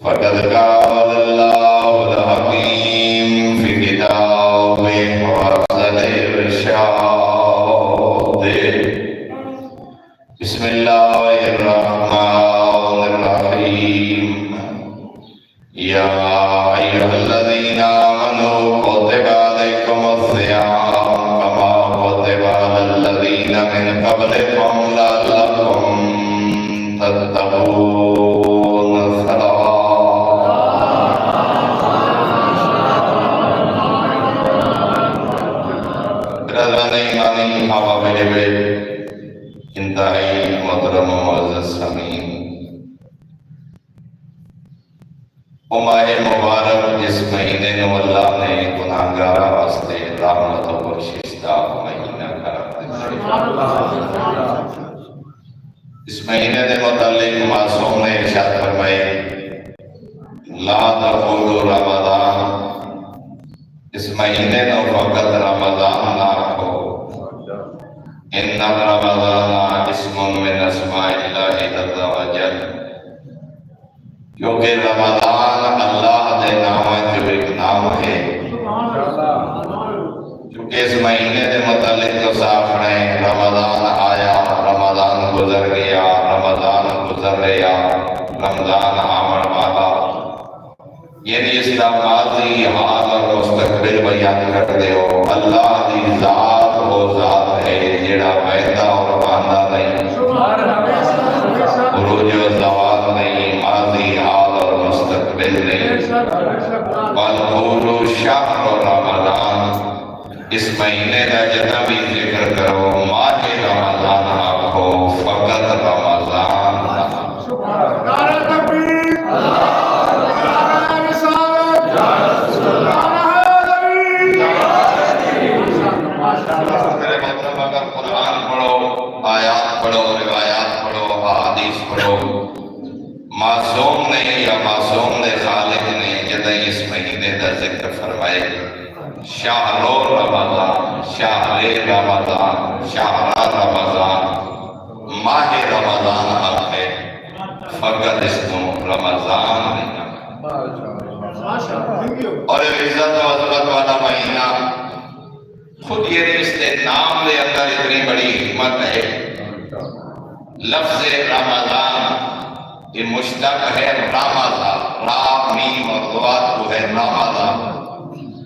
فقد قال الله الحكيم في كتابه وأحسن الإرشاد. بسم الله الرحمن الرحيم. يا أيها الذين آمنوا كتب عليكم الصيام كما كتب على الذين من قبلكم لعلكم تتقون. انتہائی محترم و معزز سامعین، ماہ مبارک جس مہینے نو اللہ نے گناہگاراں واسطے رحمت و بخشش دا مہینہ قرار دتا، اس مہینے دے متعلق معصوم نے ارشاد فرمائے لا تقولوا رمضان، اس مہینے نو فقط رمضان نہ رکھو، ان رمضان اسم من اسماء اللہ عز وجل، کیونکہ رمضان اللہ دے نام جو ایک نام ہے، چونکہ اس مہینے دے متعلق تو صاف رہے رمضان آیا، رمضان گزر گیا، رمضان گزر رہا، رمضان آمن والا، یعنی اس کا ماضی حال اور مستقبل بیان کر دے ہو، اللہ دی ذات ہو وہ ذات ہے جڑا وحدہ اور باندھا نہیں، عروج و زوال نہیں، ماضی حال اور مستقبل نہیں، بلقولو شہر رمضان، اس مہینے کا جتنا بھی ذکر کرو ماہ رمضان آکھو، فقط رمضان نعرہ تکبیر، نعرہ رسالت، میرے مطلب اگر قرآن پڑھو، آیات پڑھو، روایات پڑھو، حدیث پڑھو، معصوم نہیں یا معصوم دے خالق نے جدہ اس مہینے دا ذکر فرمائے شہر رمضان، شہر رمضان، شہر رمضان، ماہ رمضان آخے، فقط اس کو رمضان نہیں، اور عزت و عظمت والا مہینہ خود یہ رشتے نام دے اندر اتنی بڑی حکمت ہے۔ لفظ رمضان یہ مشتق ہے رمضان، را میم اور ضاد کو ہے رمضان،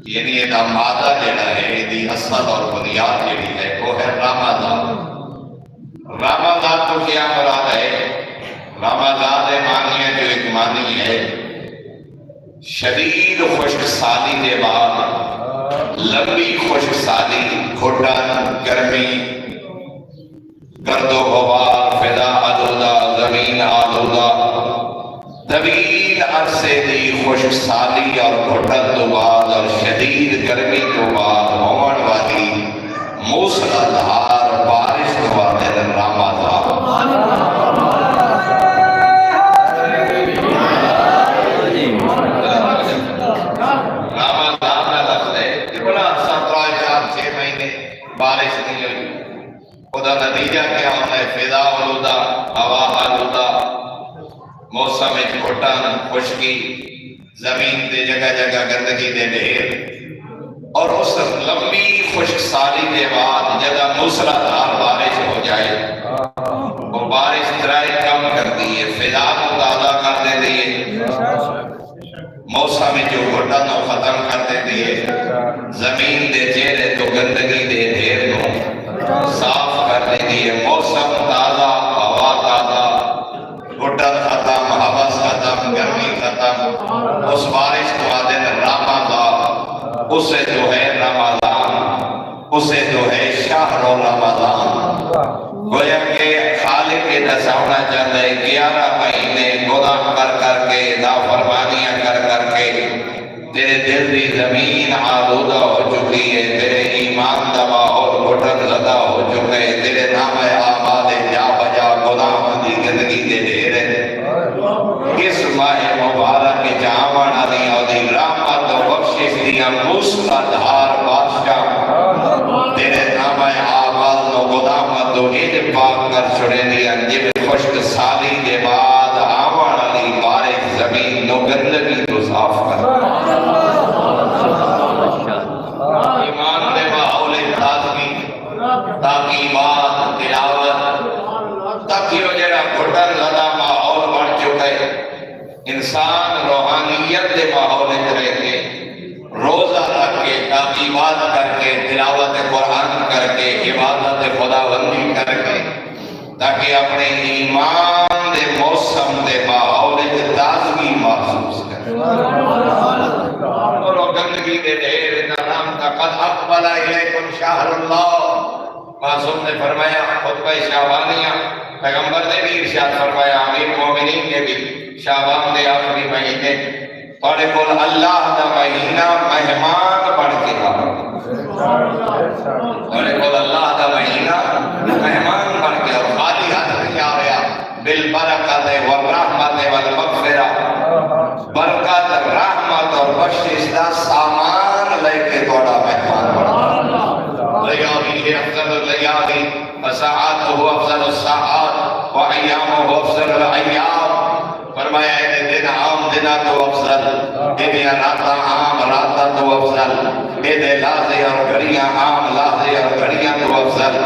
یعنی یہ مادہ جڑا ہے یہ اصل اور بنیاد جڑی ہے وہ ہے رمضان۔ رمضان تو کیا مراد ہے؟ رمضان معنی ہے جو ایک معنی ہے شدید خشک سالی کے بعد لمبی خشک سالی، گھٹن، گرمی، گرد و غبار، فضا آلودہ، زمین آلودہ، طویل عرصے دی خشک سالی اور گھٹن تو بعد اور شدید گرمی تو بعد ہونے والی موسلادھار بارش تو بعد رمضان۔ بارش نہیں ہوئی، خدا نتیجہ کیا ہوتا ہے؟ فضا آلودہ، ہوا آلودہ، موسم گھٹن، خشکی، زمین دے جگہ جگہ گندگی دے ڈھیر، اور اس لمبی خشک سالی کے بعد جگہ موسلادھار بارش ہو جائے، وہ بارش ذرائع کم کرتی ہے، فضا کو تازہ کر دیتی ہے، موسم جو گھٹن کو ختم کر دیتی ہے، زمین دے چہرے تو گندگی دے ڈھیر کو صاف کر دیتی ہے، موسم تازہ، ہوا تازہ، گھٹن ختم، حوس ختم، گرمی ختم، اس بارش کو آدھے رمضان، اسے جو ہے رمضان، اسے جو ہے شہر رمضان۔ گویا کہ خالق کے دساؤنا چاہتا ہے 11 مہینے گناہ کر کر کے، نافرمانیاں کر کر کے تیرے دل دی زمین آلودہ ہو چکی ہے، تیرے ایمان دا ماحول گھٹن زدہ ہو چکے ہے، تیرے نام اعمال جا بجا گناہ دی گندگی دے ڈھیر ہے۔ اس ماہ مبارک کے جامن علی اور دی رحمت و بخشش دیا موسلادھار بادشاہ تیرے نام اعمال نو گناہ تو اید پاک کر چھڑے دیا، جب خشک سالی دے بعد آمن علی بارش زمین نو گندگی تو صاف کر۔ ایمان دے ماحول تازگی، تاکیبات، تلاوت، تاکہ وہ جڑا گھٹن زدہ ماحول بڑھ چکے، انسان روحانیت دے ماحول رہ کے، روزہ رکھ کے، تاکیبات کر کے، تلاوت قرآن کر کے، عبادت خدا بندی کر کے، تاکہ اپنے ایمان دے موسم دے ماحول تازگی محسوس کرے۔ اور گندگی دے ڈھیر نام کا قد اقبل الیکم شہر اللہ، معصوم نے فرمایا خطبہ شعبانیہ، پیغمبر نے بھی ارشاد فرمایا، امیر مومنین نے بھی شعبان دے آخری مہینے پڑھے کل اللہ دا مہینہ مہمان پڑھ کے آئے، پڑھے کل اللہ دا مہینہ مہمان پڑھ کے اور خالی ہاتھ نہیں آیا، بالبرکت والرحمت والمغفرہ، برکت، رحمت اور بخشش دا سامان لے کے توڑا مہمان پڑھا۔ لیالی افضل اللیالی وساعته افضل الساعات وایامه افضل الایام، فرمایا اے دن عام دنہ تو افضل، اے دن راتا عام راتا تو افضل، اے دن لازے اور گھڑیاں عام لازے اور گھڑیاں تو افضل۔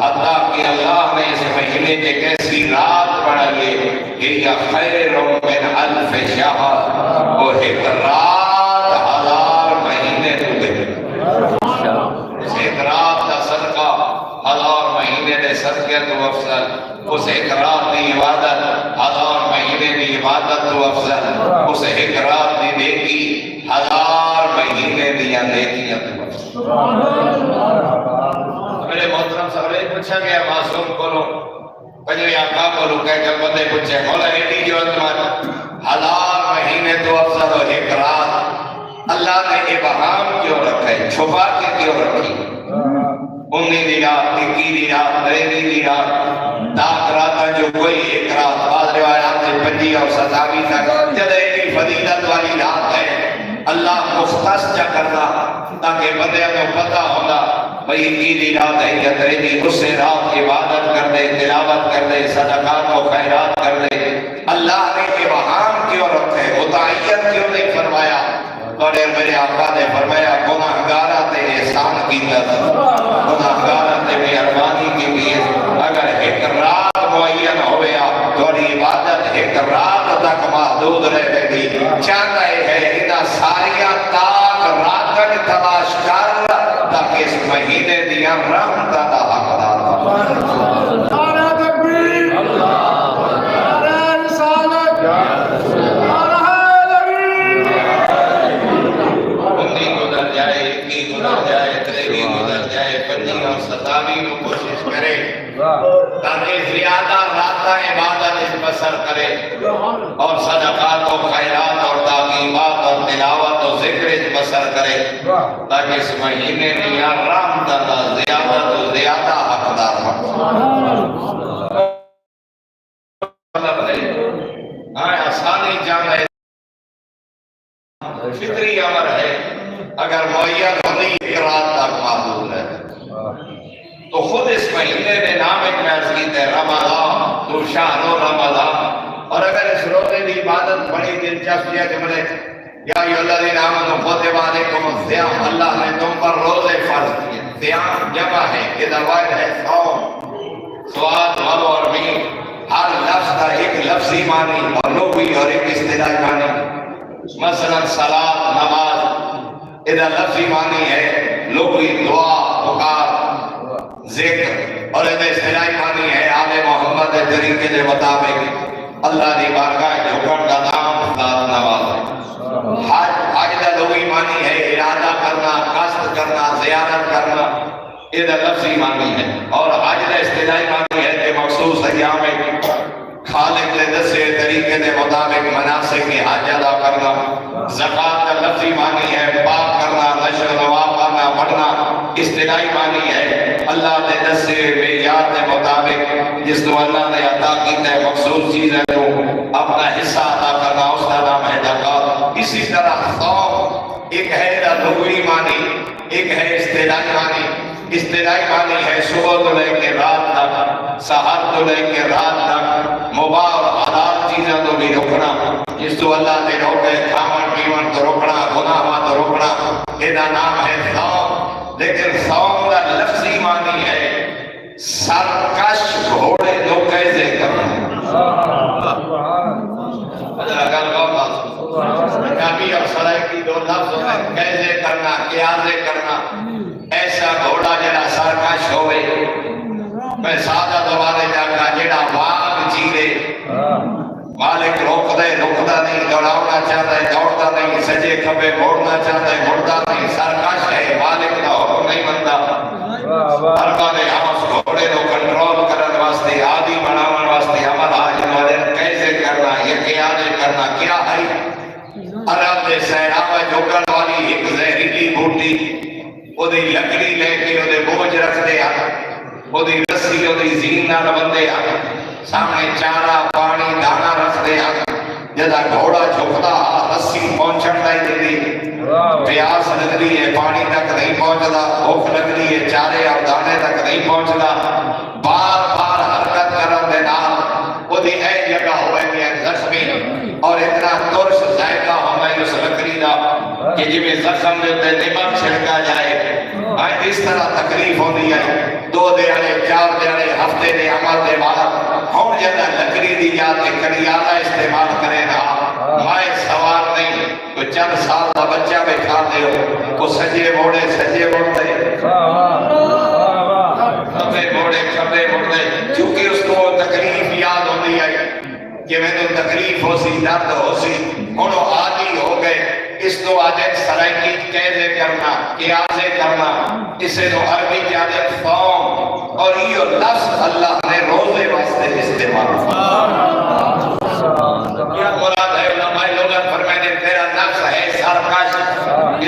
عطا کہ اللہ نے اس مہینے کے کیسی رات بڑھائیے، یہ خیر من الف شہر، وہ ایک رات 1000 مہینے تو دے، ایک رات کا صدقہ دے صدقے تو افضل، اس ایک رات دی عبادت 1000 مہینے دی عبادت تو افضل، اس ایک رات دی نیکی 1000 مہینے دیا نیکیاں تو افضل۔ میرے محترم سوالے پوچھا گیا معصوم کو پنجویں آقا کو کہ جب بندے پوچھے مولا ایڈی جو عظمت 1000 مہینے تو افضل اور ایک رات، اللہ نے ابہام کیوں رکھا ہے، چھپا کے کیوں رکھی؟ 19 دی رات، 21 دی رات، 23 دی رات، داک رات جو کوئی ایک رات، بعض روایات سے 25 اور 27 تک جب ایک فضیلت والی رات ہے، اللہ مختص چا کرنا تاکہ بندے کو پتہ ہوگا بھئی 21 دی رات ہے یا 23 اس سے رات عبادت کر دے، تلاوت کر دے، صدقات و خیرات کر دے۔ اللہ نے ابہام کیوں رکھے، متعین کیوں نہیں فرمایا؟ اور میرے آقا نے فرمایا گناہگارہ تے احسان کی طرف، گناہگارہ تے مہربانی کی لیے اگر ایک رات معین ہویا تو عبادت ایک رات تک محدود رہے گی۔ چاہتا ہے انہا ساریاں تاک راتن تلاش کر تاکہ اس مہینے دیا رحمت دا حقدار ہو۔ نعرہ تکبیر، نعرہ رسالت، نعرہ حیدری۔ 19 گزر جائے، 21 گزر جائے، 23 گزر جائے، 25 اور 27 کو کوشش کرے تاکہ زیادہ راتہ عبادت اس بسر کرے اور صدقات و خیرات اور تعلیمات اور تلاوت و ذکر اس بسر کرے تاکہ اس مہینے میں یا رحمت اللہ زیادہ تو زیادہ حقدار ہو۔ آسانی جانا ہے، فطری امر ہے، اگر معین ہونے ایک رات تک محدود ہے تو خود اس مہینے نے نام ایک محض کی تے رمضان تو شہر و رمضان۔ اور اگر اس روزے کی عبادت بڑی دلچسپی ہے کہ ملے یا ایھا الذین آمنوا کتب علیکم الصیام، اللہ نے تم پر روزے فرض کیے۔ صیام جمع ہے، یہ واحد ہے صوم، سواد مل اور مین، ہر لفظ کا ایک لفظی معنی اور لغوی اور ایک اصطلاحی معنی۔ مثلا صلاۃ نماز، یہ لفظی معنی ہے، لغوی دعا پکار ذکر، اور یہ اصطلاحی معنی ہے آل محمد طریقے کے مطابق اللہ دی بارگاہ کے حکم کا نام صلاۃ نماز ہے۔ حج کا لغوی معنی ہے ارادہ کرنا، قصد کرنا، زیارت کرنا، یہ لفظی معنی ہے۔ اور حج کا اصطلاحی معنی ہے کہ مخصوص ایام میں خالق نے دسے طریقے کے مطابق مناسک کی حج ادا کرنا۔ زکوٰۃ کا لفظی معنی ہے پاک کرنا، نشر و نما کرنا، پڑھنا۔ اصطلاحی معنی ہے اللہ نے دسے معیار کے مطابق جس کو اللہ نے عطا کیتا ہے مخصوص چیز ہے تو اپنا حصہ ادا کرنا، اس کا نام ہے زکوٰۃ۔ اسی طرح صوم ایک ہے لغوی معنی، ایک ہے اصطلاحی معنی۔ اصطلاحی معنی ہے صبح تو لے کے رات تک، سحر تو لے کے رات تک، مباح اور حلال چیزیں تو بھی روکنا، جس تو اللہ نے روکے کھاون پیون تو روکنا، گناہ تو روکنا، یہ نام ہے صوم۔ لیکن صوم کا لفظی معنی ہے سرکش گھوڑے تو کیسے کرنا۔ کبھی اور سرائکی دو لفظ ہوتے ہیں، کیسے کرنا، کیازے کرنا۔ ایسا گھوڑا جڑا سرکش ہوئے، میں سادہ دوبارے جاکا جڑا واگ چیرے، مالک روک دے رکتا نہیں، دوڑاؤنا چاہتا ہے دوڑتا نہیں، سجے کھبے موڑنا چاہتا ہے مڑتا نہیں، سرکش ہے، مالک کا حکم نہیں بنتا۔ ارباب حوض گھوڑے کو کنٹرول کرن واسطے، عادی بناون واسطے عمل آج والے کیسے کرنا، یہ کیازے کرنا، کیا ہے؟ عرب دے صحرا میں جوگن والی ایک زہریلی بوٹی، وہ دی لکڑی لے کے وہ دے بوجھ رکھ دے ہیں، وہ دی رسی وہ دی زین نہ بندے ہیں، سامنے چارہ پانی دانا رکھ دے ہیں، جدا گھوڑا جھکتا رسی پہنچن نہیں دیتی، پیاس لگ رہی ہے پانی تک نہیں پہنچتا، بھوک لگ رہی ہے چارے اور دانے تک نہیں پہنچتا، بار بار حرکت کرن دے نال وہ دی اے جگہ ہوئے گی زخمی اور اتنا ترش ذائقہ ہمیں اس لکڑی دا کہ جی میں زخم دیتے نمک چھڑکا جائے۔ اس طرح تکلیف ہوتی ہے، 2 دیانے 4 دیانے ہفتے دے عمل دے بعد ہون جدا لکڑی دی یاد کڑیالہ استعمال کرے رہا، مائے سوار نہیں، کوئی چند سال دا بچہ بیٹھا دے ہو، وہ سجے موڑے بابے موڑے کھبے موڑے کیونکہ اس کو تکلیف یاد ہوتی ہے کہ میں تو تکلیف ہو سی درد ہو سی ہونو عادی ہو گئے اس تو آجت سرائکی کیسے کرنا کیاسے کرنا اسے تو عربی کی آجت فوم اور یہ لفظ اللہ نے روزے واسطے استعمال کیا مراد ہے علماء لغت فرمائے تیرا نفس ہے سرکش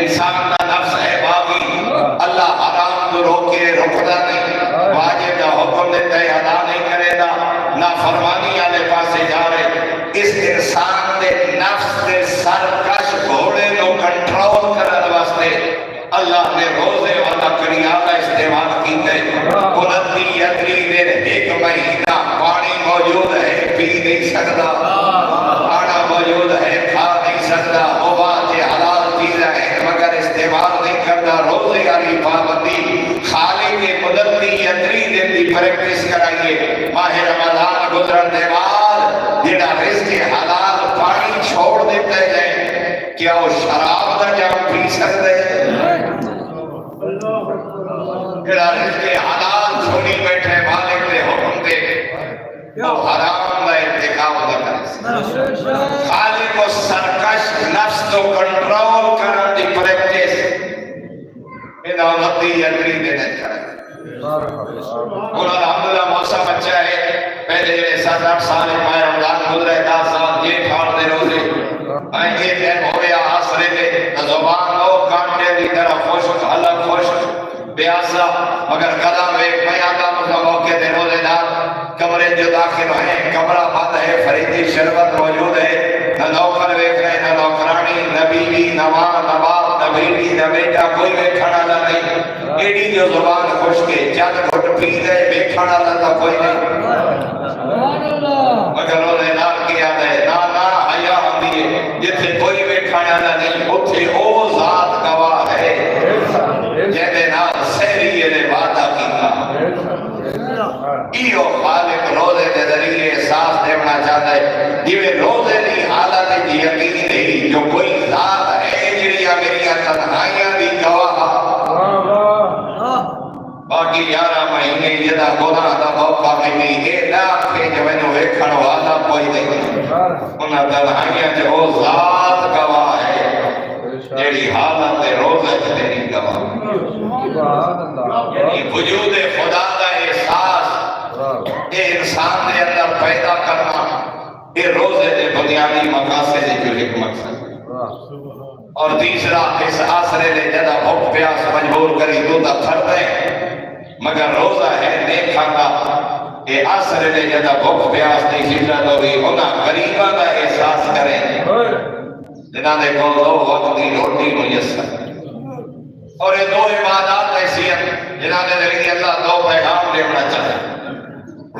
انسان کا نفس ہے باغی اللہ حرام تو روکے رکھتا نہیں واجب کا حکم دیتا ہے ادا نہیں کرے گا نہ فرمانی والے پاسے جا رہے اس انسان دے نفس دے سرکش گھوڑے کو کنٹرول کرنے واسطے اللہ نے روزے والا کریا کا استعمال کیتے بلندی ادری دے ایک مہینہ پانی موجود ہے پی نہیں سکتا کھانا موجود ہے کھا نہیں سکتا ہوا کے حلال چیز ہے مگر استعمال نہیں کرتا روزے والی پابندی خالی کے بلندی ادری دن کی پریکٹس کرائیے ماہ رمضان گزرن دے بعد جڑا رزق حلال پانی چھوڑ دیتے ہیں کیا وہ شراب کا جام پی سکتے جڑا رزق حلال چھوڑی بیٹھے مالک دے حکم دے وہ حرام کا ارتکاب نہ کرے خالق و سرکش نفس کو کنٹرول کرنے دی پریکٹس ان اولادی ادری دینے کرے اور الحمدللہ موسم اچھا ہے پہلے 7-8 سال ماہ رمضان گزرے 10 سال یہ پھاڑ دے روزے یہ دن ہو گیا آسرے دے زبان ہو کانٹے دی طرح خوشک حلق خوشک بیاسا مگر قدم ایک میادہ مجھا موقع دے روزے دار کمرے جو داخل ہیں کمرہ بند ہے فریدی شربت موجود ہے نہ نوکر ویک رہے نہ نوکرانی نہ بیوی نہ ماں نہ باپ نہ بیٹی نہ بیٹا کوئی ویکھنا نہ نہیں ایڈی جو زبان خوش کے چند گھٹ پی دے ویکھنا نہ کوئی نہیں مگر روزے دار کیا دے نا حیا ہوندی ہے جتھے کوئی ویکھنا نہ نہیں اتھے او ذات گواہ ہے جہدے نال سہری نے وعدہ کیتا ایو خالق روزے دے ذریعے احساس دینا چاہتا ہے جویں روزے دی حالت دی یقین نہیں جو کوئی ذات ہے جڑیاں میری تنہائیاں دی گواہ باقی 11 مہینے جدا گناہ دا موقع ملی اے نہ کہ جو مینوں ویکھن والا کوئی نہیں انہاں تنہائیاں جو او ذات گواہ ہے جڑی حالت روزے دی گواہ یعنی وجود خدا کا احساس یہ انسان دے اندر پیدا کرنا یہ روزے دے بنیادی مقاصد جو حکمت ہے اور تیسرا اس آسرے دے جدا بھوک پیاس مجبور کری دوتا کھڑ دے مگر روزہ ہے دیکھا گا یہ آسرے دے جدا بھوک پیاس دی ہجرت ہوئی انہاں غریباں کا احساس کریں جنہاں دے کو دو وقت دی روٹی میسر اور یہ دو عبادات ایسی ہیں جنہاں دے ذریعے اللہ دو پیغام دینا چاہتا ہے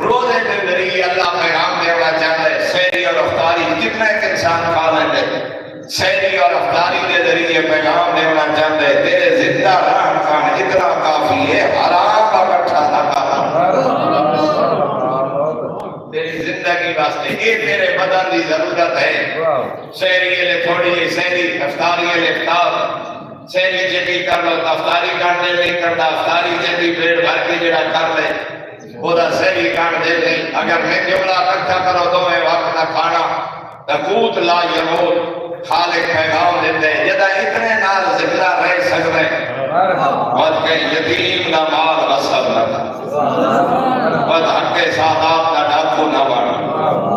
روزے کے ذریعے اللہ پیغام دینا چاہتا ہے سحری اور افطاری کتنا ایک انسان کھا لیتے سحری اور افطاری کے ذریعے پیغام دینا چاہتا ہے تیرے زندہ رہن کا اتنا کافی ہے حرام کا کٹھا نہ کھانا تیری زندگی واسطے یہ تیرے بدن کی ضرورت ہے سحری کے لیے تھوڑی جی سحری افطاری کے لیے افطار سہری جدی کر لو افطاری کرنے نہیں کرتا افطاری جدی پیٹ بھر کے جڑا کر لے وہ سہری کر دے نہیں اگر میں جملہ اکٹھا کرو تو میں وقت نہ کھانا تقوت لا یموت خالق پیغام دیتے ہیں جدا اتنے نال زندہ رہ سکتے بد کے یتیم نہ مال غصب نہ بد حق کے سادات نہ ڈاکو نہ بڑھ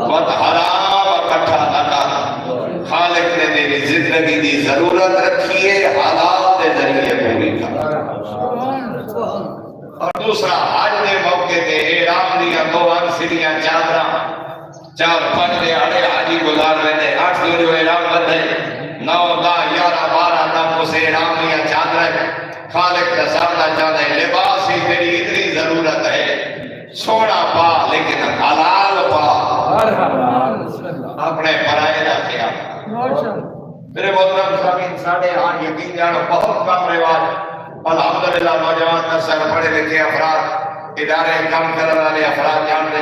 بد حرام اکٹھا نہ کر خالق نے میری زندگی دی ضرورت رکھی ہے حالات کے ذریعے پوری کر اور دوسرا حج دے موقع تے احرام دیاں دو انسریاں چادراں 4-5 دیہاڑے حاجی گزار رہے 8 دن جو احرام بدے 9 10 11 12 تک اس احرام دیاں چادریں خالق کا سامنا چاہتے ہیں لباس ہی تیری اتنی ضرورت ہے سونا پا لیکن حلال پا اپنے پرائے دا خیال میرے محترم سامعین ساڑھے یقین جانو بہت کم رواج الحمدللہ نوجوان نسل پڑھے لکھے افراد ادارے کام کرنے والے افراد جانتے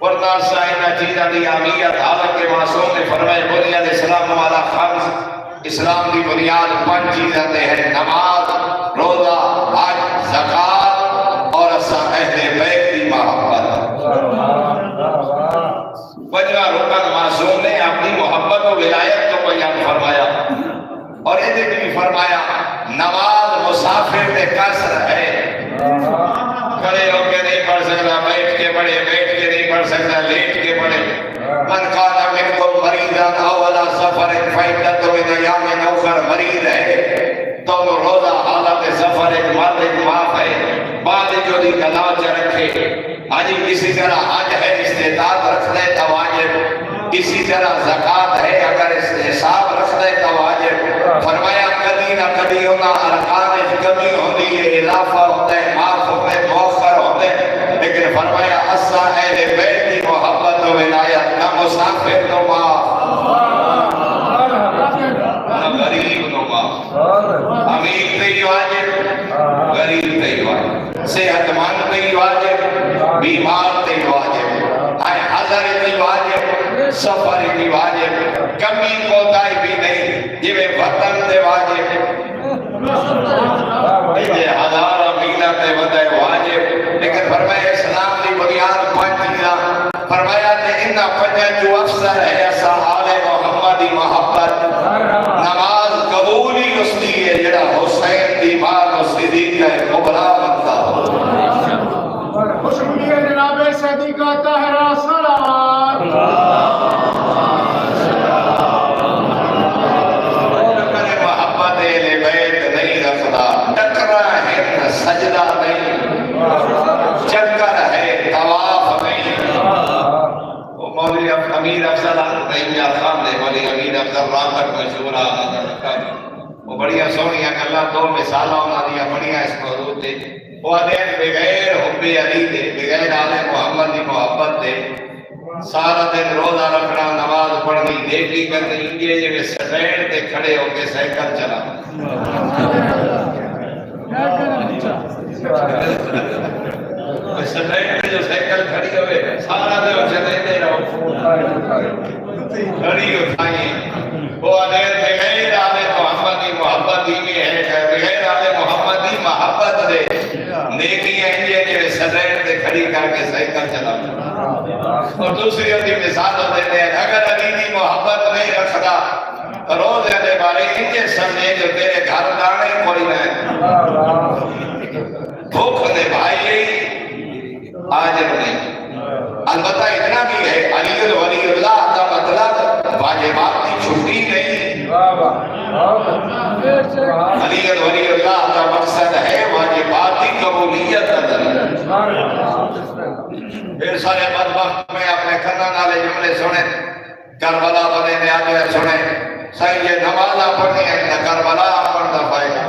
ورنہ سائنہ چیزہ دی اہمیت حالت کے معصوم نے فرمائے بنیاد اسلام والا خمس اسلام کی بنیاد 5 چیزیں ہیں نماز روزہ حج زکات اور اہل بیت کی محبت وجہ رکن معصوم نے اپنی محبت و ولایت کو بیان فرمایا اور یہ بھی فرمایا نماز مسافر میں قصر ہے کھڑے ہو کے نہیں پڑھ سکتا بیٹھ کے پڑھے بیٹھ کے نہیں پڑھ سکتا لیٹ کے پڑھے من کان منکم مریضا او علی سفر فعدۃ من ایام اخر مریض ہے تو وہ روزہ حالت سفر مرد معاف ہے بعد جو دی علاج رکھے آج کسی طرح حج ہے استطاعت رکھ دے تو واجب اسی طرح زکات ہے اگر اس حساب رکھ دے تو واجب فرمایا کبھی نہ کبھی ہونا ارکان کمی ہوتی ہے اضافہ ہوتا ہے معاف ہوتا ہے مؤخر ہوتا ہے لیکن فرمایا اصلا اہل بیت کی محبت و ولایت نہ مسافر نو معاف نہ غریب نو معاف امیر تے واجب غریب تے واجب صحت مند تے واجب بیمار تے واجب آئے حضر تے واجب سفر تے واجب کمی کوتاہی بھی نہیں جویں وطن تے واجب یہ ہزار امیلہ تے ودے واجب لیکن فرمایا اسلام دی بنیاد پانچ چیزاں فرمایا تے انہاں پنجاں جو افسر ہے ایسا آل محمد دی محبت نماز قبول ہی اس دی ہے جڑا حسین دی ماں صدیقہ کبریٰ بنتا ہو خوشبودی جناب صدیقہ طاہرہ صلوات محبت اہل بیت نہیں رکھتا ٹکرا ہے سجدہ نہیں چکر ہے طواف نہیں وہ مولوی امیر افضل رحیم خان دے مولوی امیر افضل رام تک مشہور وہ بڑی سونیاں گلاں دو مثالاں انہاں دیاں بڑیاں اس موضوع تے وہ دین بغیر حب علی دے بغیر آل محمد دی محبت دے سارا دن روزہ رکھنا نماز پڑھنی نیکی کرنی یہ جو سٹینڈ تے کھڑے ہو کے سائیکل چلا سٹینڈ تے جو سائیکل کھڑی ہوئے سارا دن چلتے رہو کھڑی اٹھائیں وہ دین بغیر آل محمد دی محبت دی میں ہے بغیر آل محمد دی محبت دے نیکی ہے جو سٹینڈ تے کھڑی کر کے سائیکل چلا اور دوسری ہوتی مثال دیتے ہیں اگر علی کی محبت نہیں رکھتا روز دے بارے انجے سمجھے جو تیرے گھر دانے کوئی نہیں بھوک دے بھائی آجر نہیں البتہ اتنا بھی ہے علی ولی اللہ کا مطلب واجبات کی چھٹی نہیں علی ولی اللہ کا مقصد ہے واجبات کی قبولیت پھر سارے بدبخت میں اپنے کھنہ نالے جملے سنے کربلا بنے نے آجے سنے صحیح یہ نمازہ پڑھنی ہے نہ کربلا پڑھنا پائے گا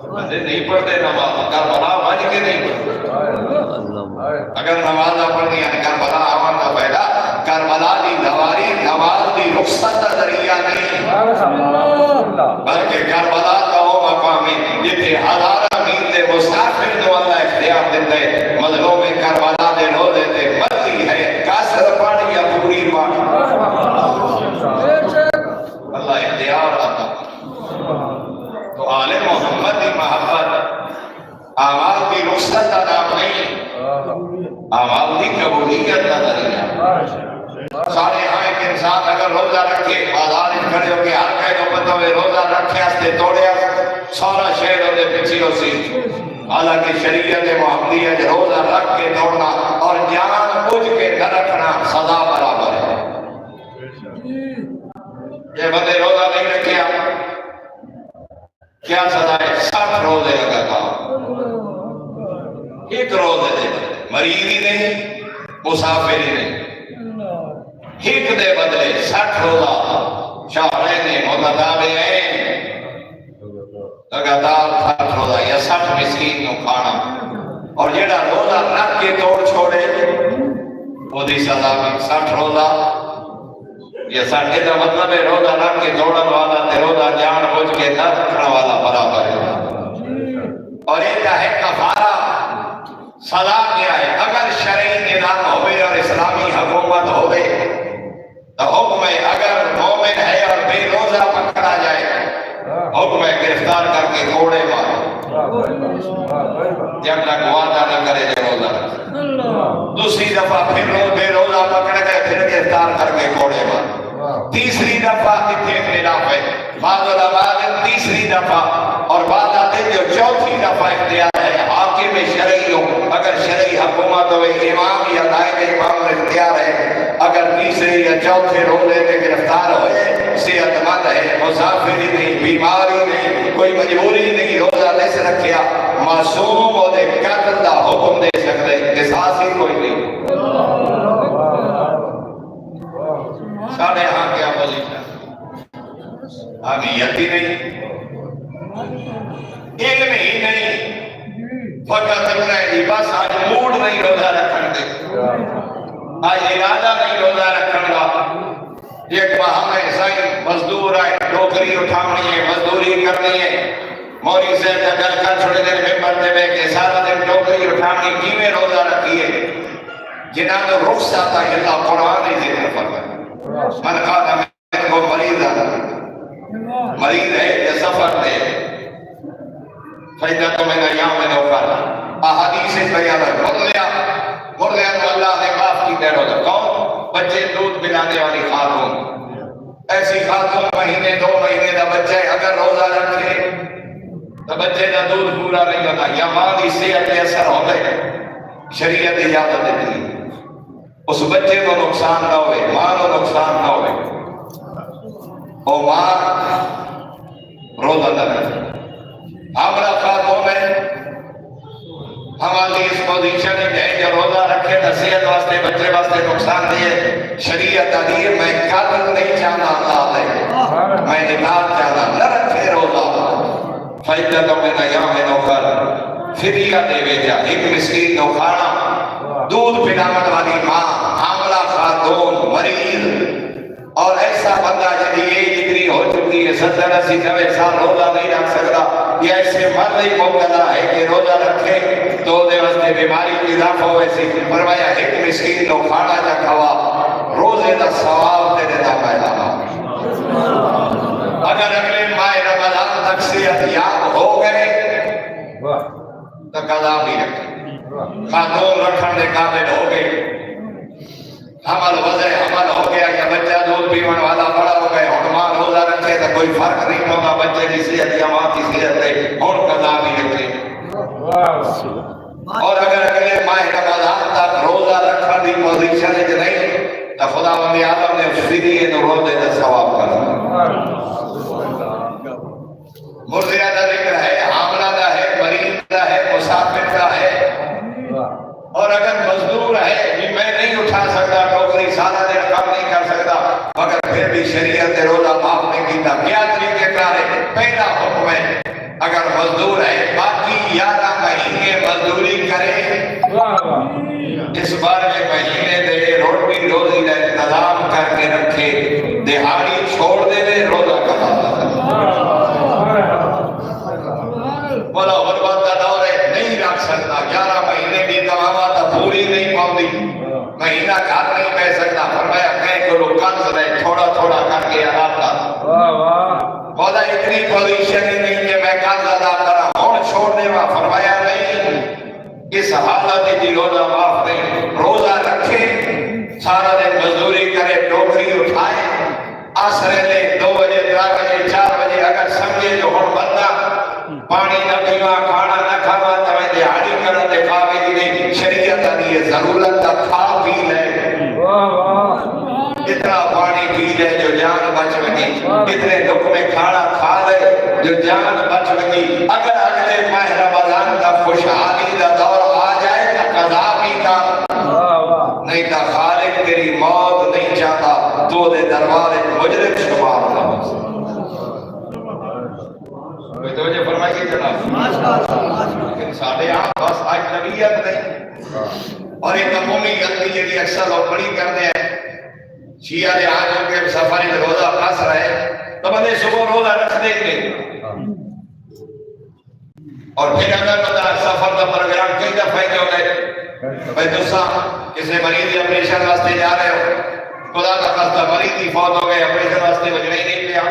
بندے نہیں پڑھتے نماز کربلا بج کے نہیں پڑھتے اگر نمازہ پڑھنی ہے کربلا پڑھنا پائے گا کربلا دی دواری نماز دی رخصت کا ذریعہ نہیں بلکہ کربلا کا وہ مقام ہے جتنے ہزارہ میل دے مسافر جو اللہ اختیار دیتے ہیں مظلوم کربلا دے رو دیتے مرضی ہے کاسر پڑھ یا پوری پڑھ اللہ اختیار آتا تو آل محمد کی محبت اعمال کی رخصت کا نام نہیں اعمال کی قبولیت کا ذریعہ سارے ہاں ایک انسان اگر روزہ رکھے بازار کھڑے ہو کے ہر کہے تو پتہ ہوئے روزہ رکھے ہستے توڑے سارا شہر ہوتے پچھی ہو سی حالانکہ شریعت محمدی ہے روزہ رکھ کے توڑنا اور جان بوجھ کے نہ رکھنا سزا برابر ہے یہ بندے روزہ نہیں رکھے کیا سزا ہے 60 روزے لگا کام ایک روزے دے مریض ہی نہیں مسافر ہی نہیں ایک دے بدلے 60 روزہ شہرین متتابعین لگاتار 60 روزہ یا 60 مسکین نو کھانا اور جیڑا روزہ رکھ کے توڑ چھوڑے وہ دی سزا بھی 60 روزہ یہ 60 کا مطلب ہے روزہ رکھ کے توڑن والا تے روزہ جان بوجھ کے نہ رکھنا والا برابر ہے اور ایک ہے کفارہ سزا کیا ہے اگر شرعی نظام ہوئے اور اسلامی حکومت ہوئے تو حکم ہے اگر مومن ہے اور بے روزہ پکڑا جائے حکم ہے گرفتار کر کے کوڑے مارو جب تک وعدہ نہ کرے جو روزہ رکھے. دوسری دفعہ پھر بے روزہ پکڑ گئے, پھر گرفتار کر کے کوڑے مار. تیسری دفعہ کتنے خلاف ہے, بعض علماء تیسری دفعہ, اور بعض آتے جو چوتھی دفعہ اختیار ہے حاکم شرعی ہو, اگر شرعی حکومت ہو, امام یا نائب امام اختیار ہے, اگر تیسرے یا چوتھے روزے میں گرفتار ہوئے, صحت مند ہے, مسافری نہیں, بیماری نہیں, کوئی مجبوری نہیں, روزہ نہیں رکھیا, معصوم اور قتل دا حکم دے سکتے, قصاص ہی کوئی نہیں. ساڑھے ہاں کیا پوزیشن, اہمیت ہی نہیں, علم ہی نہیں, فقط اتنا ہے بس آج موڈ نہیں روزہ رکھن دے, آج ارادہ نہیں روزہ رکھن کا. ایک ہمیں سائیں مزدور آئے, ٹوکری اٹھانی ہے, مزدوری کرنی ہے, موری سے گل کر چھوڑے دن ممبر دے میں کہ سارا دن ٹوکری اٹھانی, کی میں روزہ رکھیے, جنہاں تو رخصت ہے اللہ قرآن ہی ذکر فرمائے. من کھانا میں کو مریض مریض ہے یا سفر دے فیدہ تو میں نے یہاں میں نوکر احادیث بیان ہے. مردیا تو اللہ نے معاف کی دے روزہ. کون؟ بچے دودھ پلانے والی خاتون, ایسی خاتون مہینے 2 مہینے دا بچہ ہے, اگر روزہ رکھے تو بچے دا دودھ پورا نہیں ہوتا, یا ماں کی صحت پہ اثر ہوتا ہے. شریعت اجازت دیتی ہے اس بچے کو نقصان نہ ہوئے, ماں کو نقصان نہ ہوئے, اور ماں روزہ نہ رکھے. حاملہ خاتون ہے, ہماری اس پوزیشن ہے جو روزہ رکھے تو صحت واسطے بچے واسطے نقصان دیے. شریعت علی میں قتل نہیں چاہنا اللہ ہے, میں نکال چاہنا, نہ رکھے روزہ. فائدہ تو میں نے یہاں میں نوکر فدیہ دے بیجا, ایک مسکین نو کھانا, دودھ پلانے والی ماں, حاملہ خاتون, مریض, اور ایسا بندہ جب یہ ڈگری ہو چکی ہے 70-80 سال روزہ نہیں رکھ سکتا, یہ ایسے مرد ہی مبتلا ہے کہ روزہ رکھے تو دے واسطے بیماری کی اضافہ ہوئے سی. فرمایا ایک مسکین نو کھانا جا کھوا, روزے دا ثواب تیرے دا پیدا. اگر اگلے ماہ رمضان تک صحت یاب ہو گئے تو قضا بھی رکھے. خاتون رکھن دے قابل ہو گئے, حمل وضع حمل ہو گیا, یا بچہ دودھ پیون والا بڑا ہو گئے, اور ماں روزہ رکھے تو کوئی فرق نہیں ہوگا بچے کی صحت یا ماں کی صحت ہے, اور قضا بھی رکھے. اور اگر اگلے ماہ رمضان تک روزہ رکھنے کی پوزیشن نہیں تو خداوند عالم نے اس فدیے کو روزے کا ثواب کرنا. مرضیہ کا ذکر ہے, حاملہ کا ہے, مریض کا ہے, مسافر کا ہے, اور اگر مزدور ہے کہ میں نہیں اٹھا سکتا ٹوکری, سارا دن کام نہیں کر سکتا, مگر پھر بھی شریعت روزہ معاف نہیں کیتا. کیا طریقے کار ہے؟ پہلا حکم ہے اگر مزدور ہے باقی 11 مہینے مزدوری کرے, اس بار میں مہینے دے روٹی روزی کا انتظام کر کے رکھے, دہاڑی چھوڑ دے دے, روزہ کما بولا غربت کا دور ہے, نہیں رکھ سکتا, 11 مہینے کی کماوا تو پوری نہیں پاؤں, مہینہ گھر نہیں بہ سکتا. فرمایا کہیں کرو قرض نہیں, تھوڑا تھوڑا کر کے ادا کر. بولا اتنی پوزیشن ہی نہیں کہ میں قرض ادا کرا, ہوں چھوڑ دے. فرمایا نہیں, اس حالت کی روزہ معاف نہیں. روزہ رکھے, سارا دن مزدوری کرے, ٹوکری اٹھائے, عصر لے 2 بجے 3 بجے 4 بجے, اگر سمجھے جو ہوں بندہ پانی نہ پیوا, کھانا نہ کھاوا, تو میں دیہاڑی کرنا دکھاوے کی نہیں. شریعت آدھی ہے ضرورت کا کھا پی لے, اتنا پانی پی لے جو جان بچ گئی, اتنے لقمے کھانا کھا لے جو جان بچ گئی. اگر اگلے ماہ رمضان کا خوشحالی کا دور آ جائے تو قضا بھی کا, نہیں تو خالق تیری موت نہیں چاہتا, تو دے دربار مجرم شمار نہ ہو. توجہ فرمائیے جناب. لیکن ساڑھے آپ بس آج نبیت نہیں, اور ایک عمومی غلطی جی اکثر لوگ بڑی کرتے ہیں, شیعہ نے آج ہو کے سفر روزہ پھنس رہے تو بندے صبح روزہ رکھ دیں گے, اور پھر اگر بندہ سفر کا پروگرام کئی دفعہ ہو گئے, بھائی دوسرا کسی مریض آپریشن واسطے جا رہے ہو, خدا کا خاصہ مریض ہی فوت ہو گئے, آپریشن واسطے بجنے ہی نہیں پیا,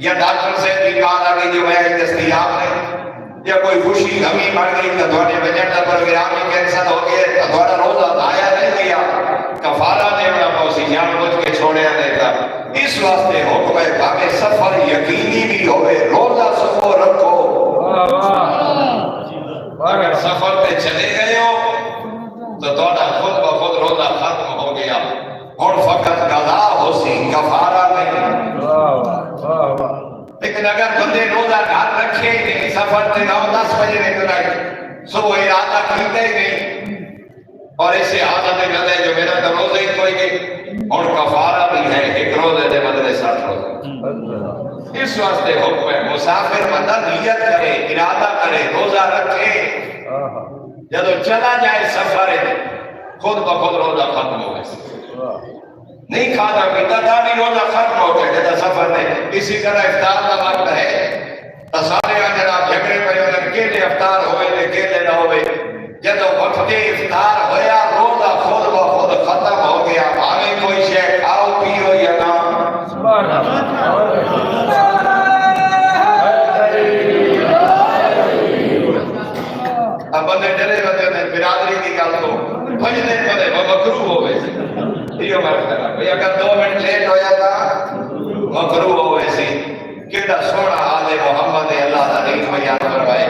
یا ڈاکٹر سے بھی کہا کہ جو ہے دستیاب نہیں, یا کوئی خوشی غمی بڑھ گئی تو تھوڑے بجٹ کا پروگرام ہی کینسل ہو گیا تو تھوڑا روزہ ضائع نہیں گیا، کفارہ دینا پوسی جان بوجھ کے چھوڑیا دیتا۔ اس واسطے حکم ہے بھاوے سفر یقینی بھی ہوئے روزہ صبح رکھو۔ اگر سفر پہ چلے گئے ہو تو تھوڑا خود بخود روزہ ختم ہو گیا، اور فقط قضا ہو سی، کفارہ نہیں۔ لیکن اگر بندے روزہ گھر رکھے ہی نہیں، سفر سے 9-10 بجے نکل آئے، صبح ارادہ کیتے ہی نہیں، اور اسے عادت لگے جو میرا تو روزہ ہی کوئی گئی، اور کفارہ بھی ہے، ایک روزے دے بدلے 60 روزے۔ اس واسطے حکم ہے مسافر بندہ نیت کرے، ارادہ کرے، روزہ رکھے، جب چلا جائے سفر خود بخود روزہ ختم ہو گئے، نہیں کھانا پیتا تھا، نہیں روزہ ختم ہو گیا جب سفر میں۔ اسی طرح افطار کا وقت ہے تو سارے جناب جھگڑے پہ ہوئے کیلے افطار ہوئے نے کیلے نہ ہوئے، جب وقت افطار ہویا روزہ خود بخود ختم ہو گیا، بھاوے کوئی شے کھاؤ پیو یا نہ۔ اب بندے ڈرے بندے نے برادری کی گل کو بھجنے بندے مکروہ ہوئے سی، یہ مرد کرا بھئی اگر 2 منٹ لیٹ ہویا تھا مکروہ ہوئے سی۔ کیڑا سونا آل محمد اللہ دا دین بیان فرمائے،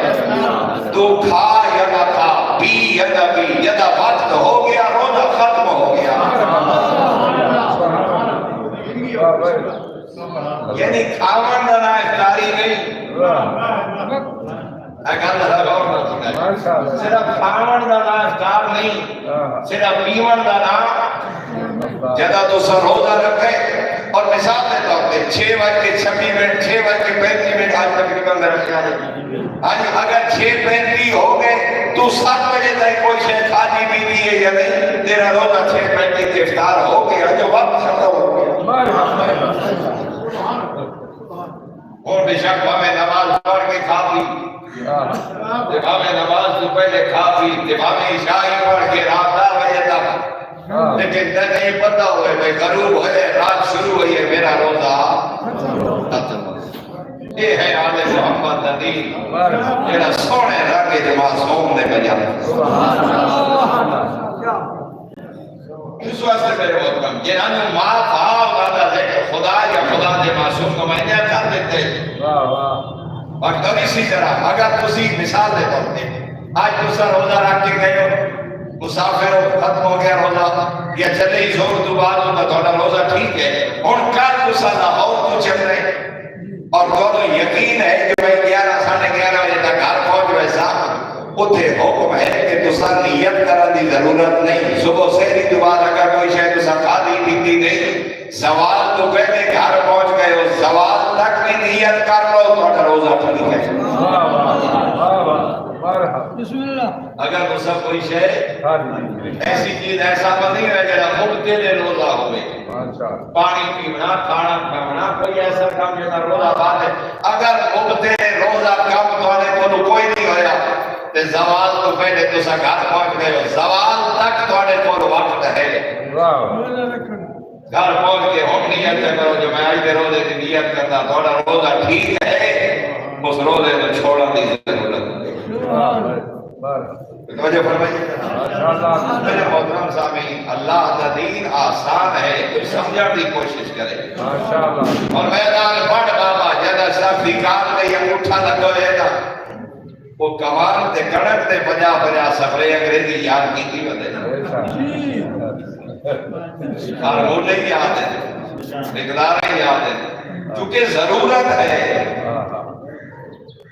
تو کھا یا نہ کھا، پی یا نہ پی، جدا وقت ہو گیا روزہ ختم ہو گیا۔ یعنی کھاون دا نہ افطاری نہیں، صرف کھاون دا نہ افطار نہیں، صرف پیون دا نہ۔ جدا دوسرا روزہ رکھے اور مثال دے طور پہ 6:26 6:35 آج تقریباً میرا خیال ہے آج اگر 6:35 ہو گئے تو 7 بجے تک کوئی شے کھاتی پیتی ہے یا نہیں، تیرا روزہ 6:35 کے افطار ہو گیا جو وقت ختم ہو گیا۔ اور بے شک ہمیں نماز پڑھ کے کھا پی، ہمیں نماز تو پہلے کھا پی، ہمیں عشاء پڑھ کے رات 10 بجے تک، لیکن نہیں پتہ ہوئے میں غروب ہوئے رات شروع ہوئی ہے میرا روزہ ختم ہو گیا۔ یہ ہے آل محمد دا دین، جڑا سونے رنگ دے معصوم نے بجا۔ اس واسطے میرے محترم جنہوں ماں باپ کا ذکر خدا یا خدا دے معصوم کو معنی کر دیتے، اور تب اسی طرح اگر تسی مثال دے طور پہ آج دوسرا روزہ رکھ کے گئے ہو، مسافر ہو، ختم ہو گیا روزہ، یا چلے ہی زور تو بعد ہوگا تھوڑا روزہ ٹھیک ہے، اور کل دوسرا لاہور تو چل رہے اور تو یقین ہے کہ بھائی 11-11:30 بجے تک گھر پہنچ ویسا اتنے حکم ہے کہ دوسرا نیت کرنے کی ضرورت نہیں۔ صبح سے ہی تو بعد اگر کوئی شاید دوسرا کھادی پیتی نہیں، سوال تو پہلے گھر پہنچ گئے ہو، سوال تک بھی نیت کر لو تھوڑا روزہ ٹھیک ہے۔ اگر دوسرا کوئی شے ایسی چیز ایسا نہیں ہے جڑا مبتدی روزہ ہوئے، پانی پینا کھانا کھانا کوئی ایسا کام جڑا روزہ بعد ہے، اگر مبتدی روزہ کم تھوڑے کو کوئی نہیں ہویا تے زوال تو پہلے تسا گھر پہنچ گئے ہو، زوال تک تھوڑے کو وقت ہے، گھر پہنچ کے ہم نیت کرو جو میں آج کے روزے کی نیت کرتا تھوڑا روزہ ٹھیک ہے، اس روزے کو چھوڑا دی ضرورت توجہ فرمائیے۔ میرے محترم سامعین، اللہ کا دین آسان ہے، کوئی سمجھنے کی کوشش کرے، اور میدان پڑھ بابا جدا صاحب نکال کے یہ اٹھا لگو ہے نا وہ کمان تے کڑک تے 50 سفرے انگریزی یاد کی تھی بندے ہارمونے کی یاد ہے، مقدار یاد ہے، کیونکہ ضرورت ہے،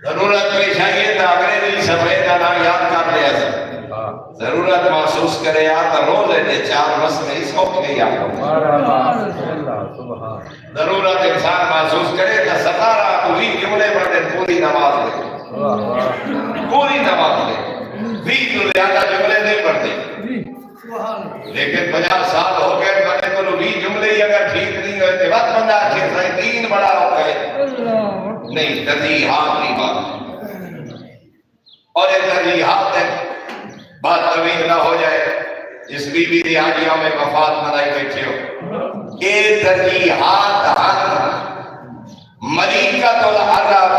ضرورت پیش آئی ہے تو انگریزی سفرے کا نام یاد کر لیا ضرورت محسوس کرے آتا روزے دے 4 مسئلے اس وقت نہیں آتا، ضرورت انسان محسوس کرے تو 17 پوری جملے پڑھتے پوری نماز لے، پوری نماز لے، 20 تو زیادہ جملے نہیں پڑھتے، لیکن 50 سال ہو گئے بنے تو 20 جملے ہی اگر ٹھیک نہیں ہوئے تو وقت بندہ آخر سے 3 بڑا ہو گئے نہیں، ترجیحات کی بات، اور یہ ترجیحات ہے بات طویل نہ ہو جائے، جس بی بی دی حاجیوں میں وفات منائی بیٹھے ہو، یہ ترجیحات ملکۃ العرب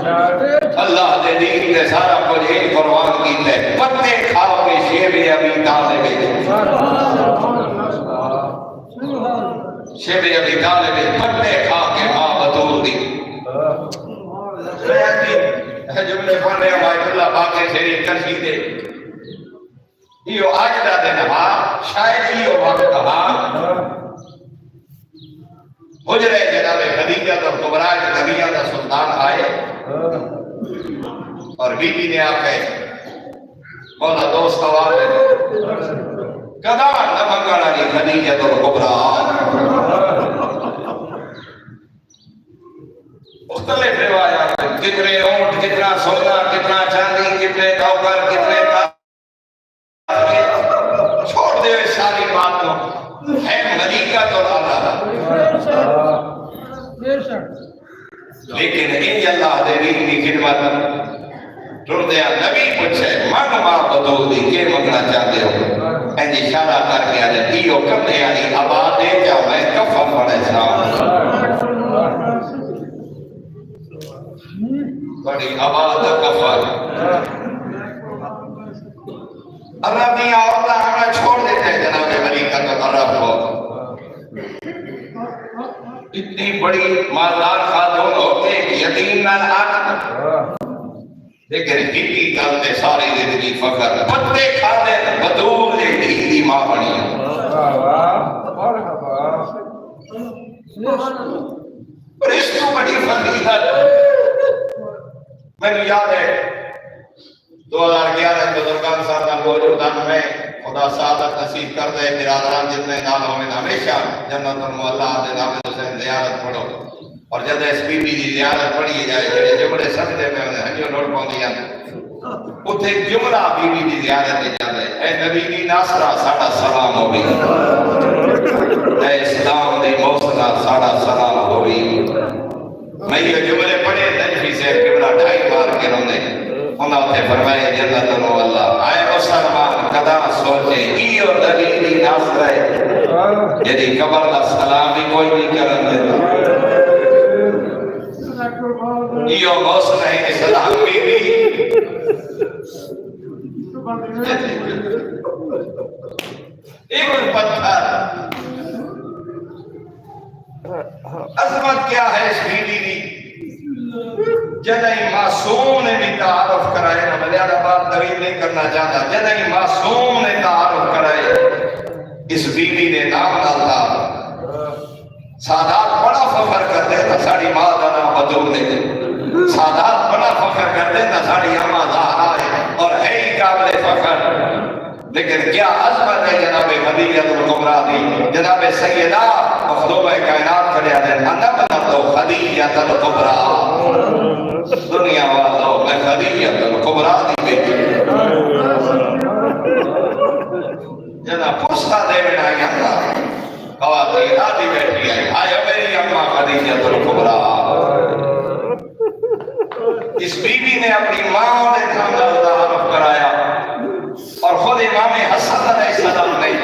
اللہ دے دین دے سارا کچھ ایک قربان کیتا ہے پتے کھا کے شیب ابی طالب شیب ابی طالب پتے کھا کے ماں بطول دی جملے پڑھ رہے ہیں اللہ باقی شریف کرشی دے یہ آج دا دن شاید یہ وقت حجرے جناب خدیجہ اور کبریٰ نبیہ کا سلطان آئے اور بی بی نے آکے مولا دوست آواز کدا نمکڑا کی خدیجہ اور کبریٰ مختلف روایات کتنے اونٹ کتنا سونا کتنا چاندی کتنے نوکر کتنے چھوڑ دے ساری بات کو ہے ملیکت اور اللہ لیکن ان اللہ دے دین کی خدمت ٹر دیا نبی پوچھے من ماں بدول دی کے منگنا چاہتے ہو این اشارہ کر کے آنے دیو کرنے یعنی آباد دے جا میں کفن پڑے سام بڑی آباد کفن عربی عورتہ ہمیں چھوڑ دیتے ہیں جناب ملیکت عرب کو اتنی بڑی مالدار خاتون ہوتے ہیں یتیم نال آکھ لیکن ہی گل میں ساری زندگی فخر پتے کھا دے بدول دے دی ماں بنی اور اس کو بڑی فضیلت میں نے یاد ہے 2011 بزرگان صاحب موجودان میں خدا سعادت نصیب کر دے برادران جتنے نال ہونے ہمیشہ جنت المعلا دے دامد حسین زیارت پڑھو اور جب اس بی بی دی زیارت پڑھی جائے جڑے جملے سجدے میں انہیں ہنجو نوٹ پاؤں دیا اتھے جملہ بی بی دی زیارت دے جاتے اے نبی دی ناصرہ ساڑا سلام ہوئی اے اسلام دی موسنہ ساڑا سلام ہوئی میں یہ جملے پڑھے تنفی سے قبلہ ڈھائی بار کے رونے انہوں نے فرمائے جنت المعلا آئے مسلمان قدا سوچے ای اور دلیلی ناصر ہے یعنی قبر دا سلام بھی کوئی نہیں کرن دیتا ای اور موسن ہے اسلام بھی ایک پتھر عظمت کیا ہے اس بیوی کی جنہی معصوم نے بھی تعارف کرائے نہ ملیادہ بات طویل نہیں کرنا چاہتا جنہی معصوم نے تعارف کرائے اس بیوی نے نام ڈالتا سادات بڑا فخر کرتے تھا ساڑی ماں دانا بدول نے سادات بڑا فخر کرتے تھا ساڑی اما زہرا ہے اور ہے ہی قابل فخر لیکن کیا عظمت ہے جناب خدیجہ الکبریٰ دی جناب سیدہ مخدوم کائنات کھڑے آتے ہیں نبنت خدیجہ الکبریٰ دنیا والوں میں خدیجہ الکبریٰ دی بیٹی جناب پرسہ دے بنا گیا خواتین آدھی بیٹی ہے آیا میری اممہ خدیجہ الکبریٰ اس بی بی نے اپنی ماں نے کامل تعارف کرایا اور خود امام حسن علیہ السلام نہیں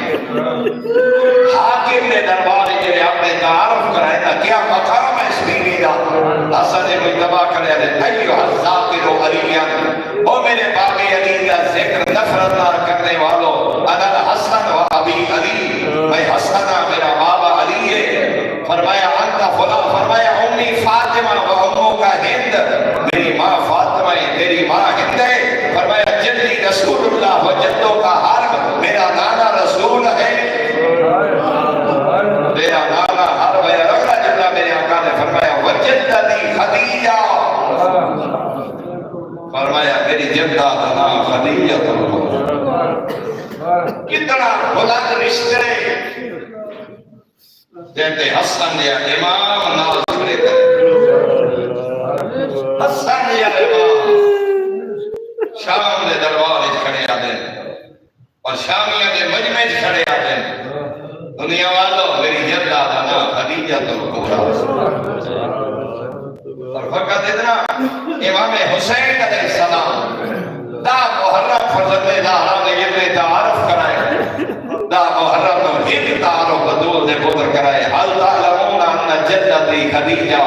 حاکم نے دربار جنہیں اپنے تعارف کرائے تھا کیا مقام ہے اس بیوی کا حسن مجتبہ کرے ایوہ الزاکر و علیان او میرے باقی علی کا ذکر نفرت نہ کرنے والوں انا حسن و ابی علی میں حسنہ میرا بابا علی ہے فرمایا انت فلا فرمایا امی فاطمہ و امو کا ہند میری ماں فاطمہ ہے تیری ماں ہند ہے فرمایا جدی رسول اللہ و جدوں کا حرب میرا نانا رسول ہے میرا نانا حرب ہے رکھنا جلہ میرے آقا نے فرمایا وجدنی خدیجہ فرمایا میری جدہ دنا خدیجہ کتنا بلند رشتے کہتے حسن یا امام ناظر کرے حسن یا امام شام دے دربار کھڑے آتے اور شامیہ دے مجمع کھڑے آتے دنیا والوں میری جدہ دنا خدیجہ الکبریٰ اور فقط اتنا امام حسین علیہ السلام دا محرم فرزند زہرا نے یہ تعارف کرائے دا محرم تو ہند تعارف بدول دے پتر کرائے حل تعلمون ان جدتی خدیجہ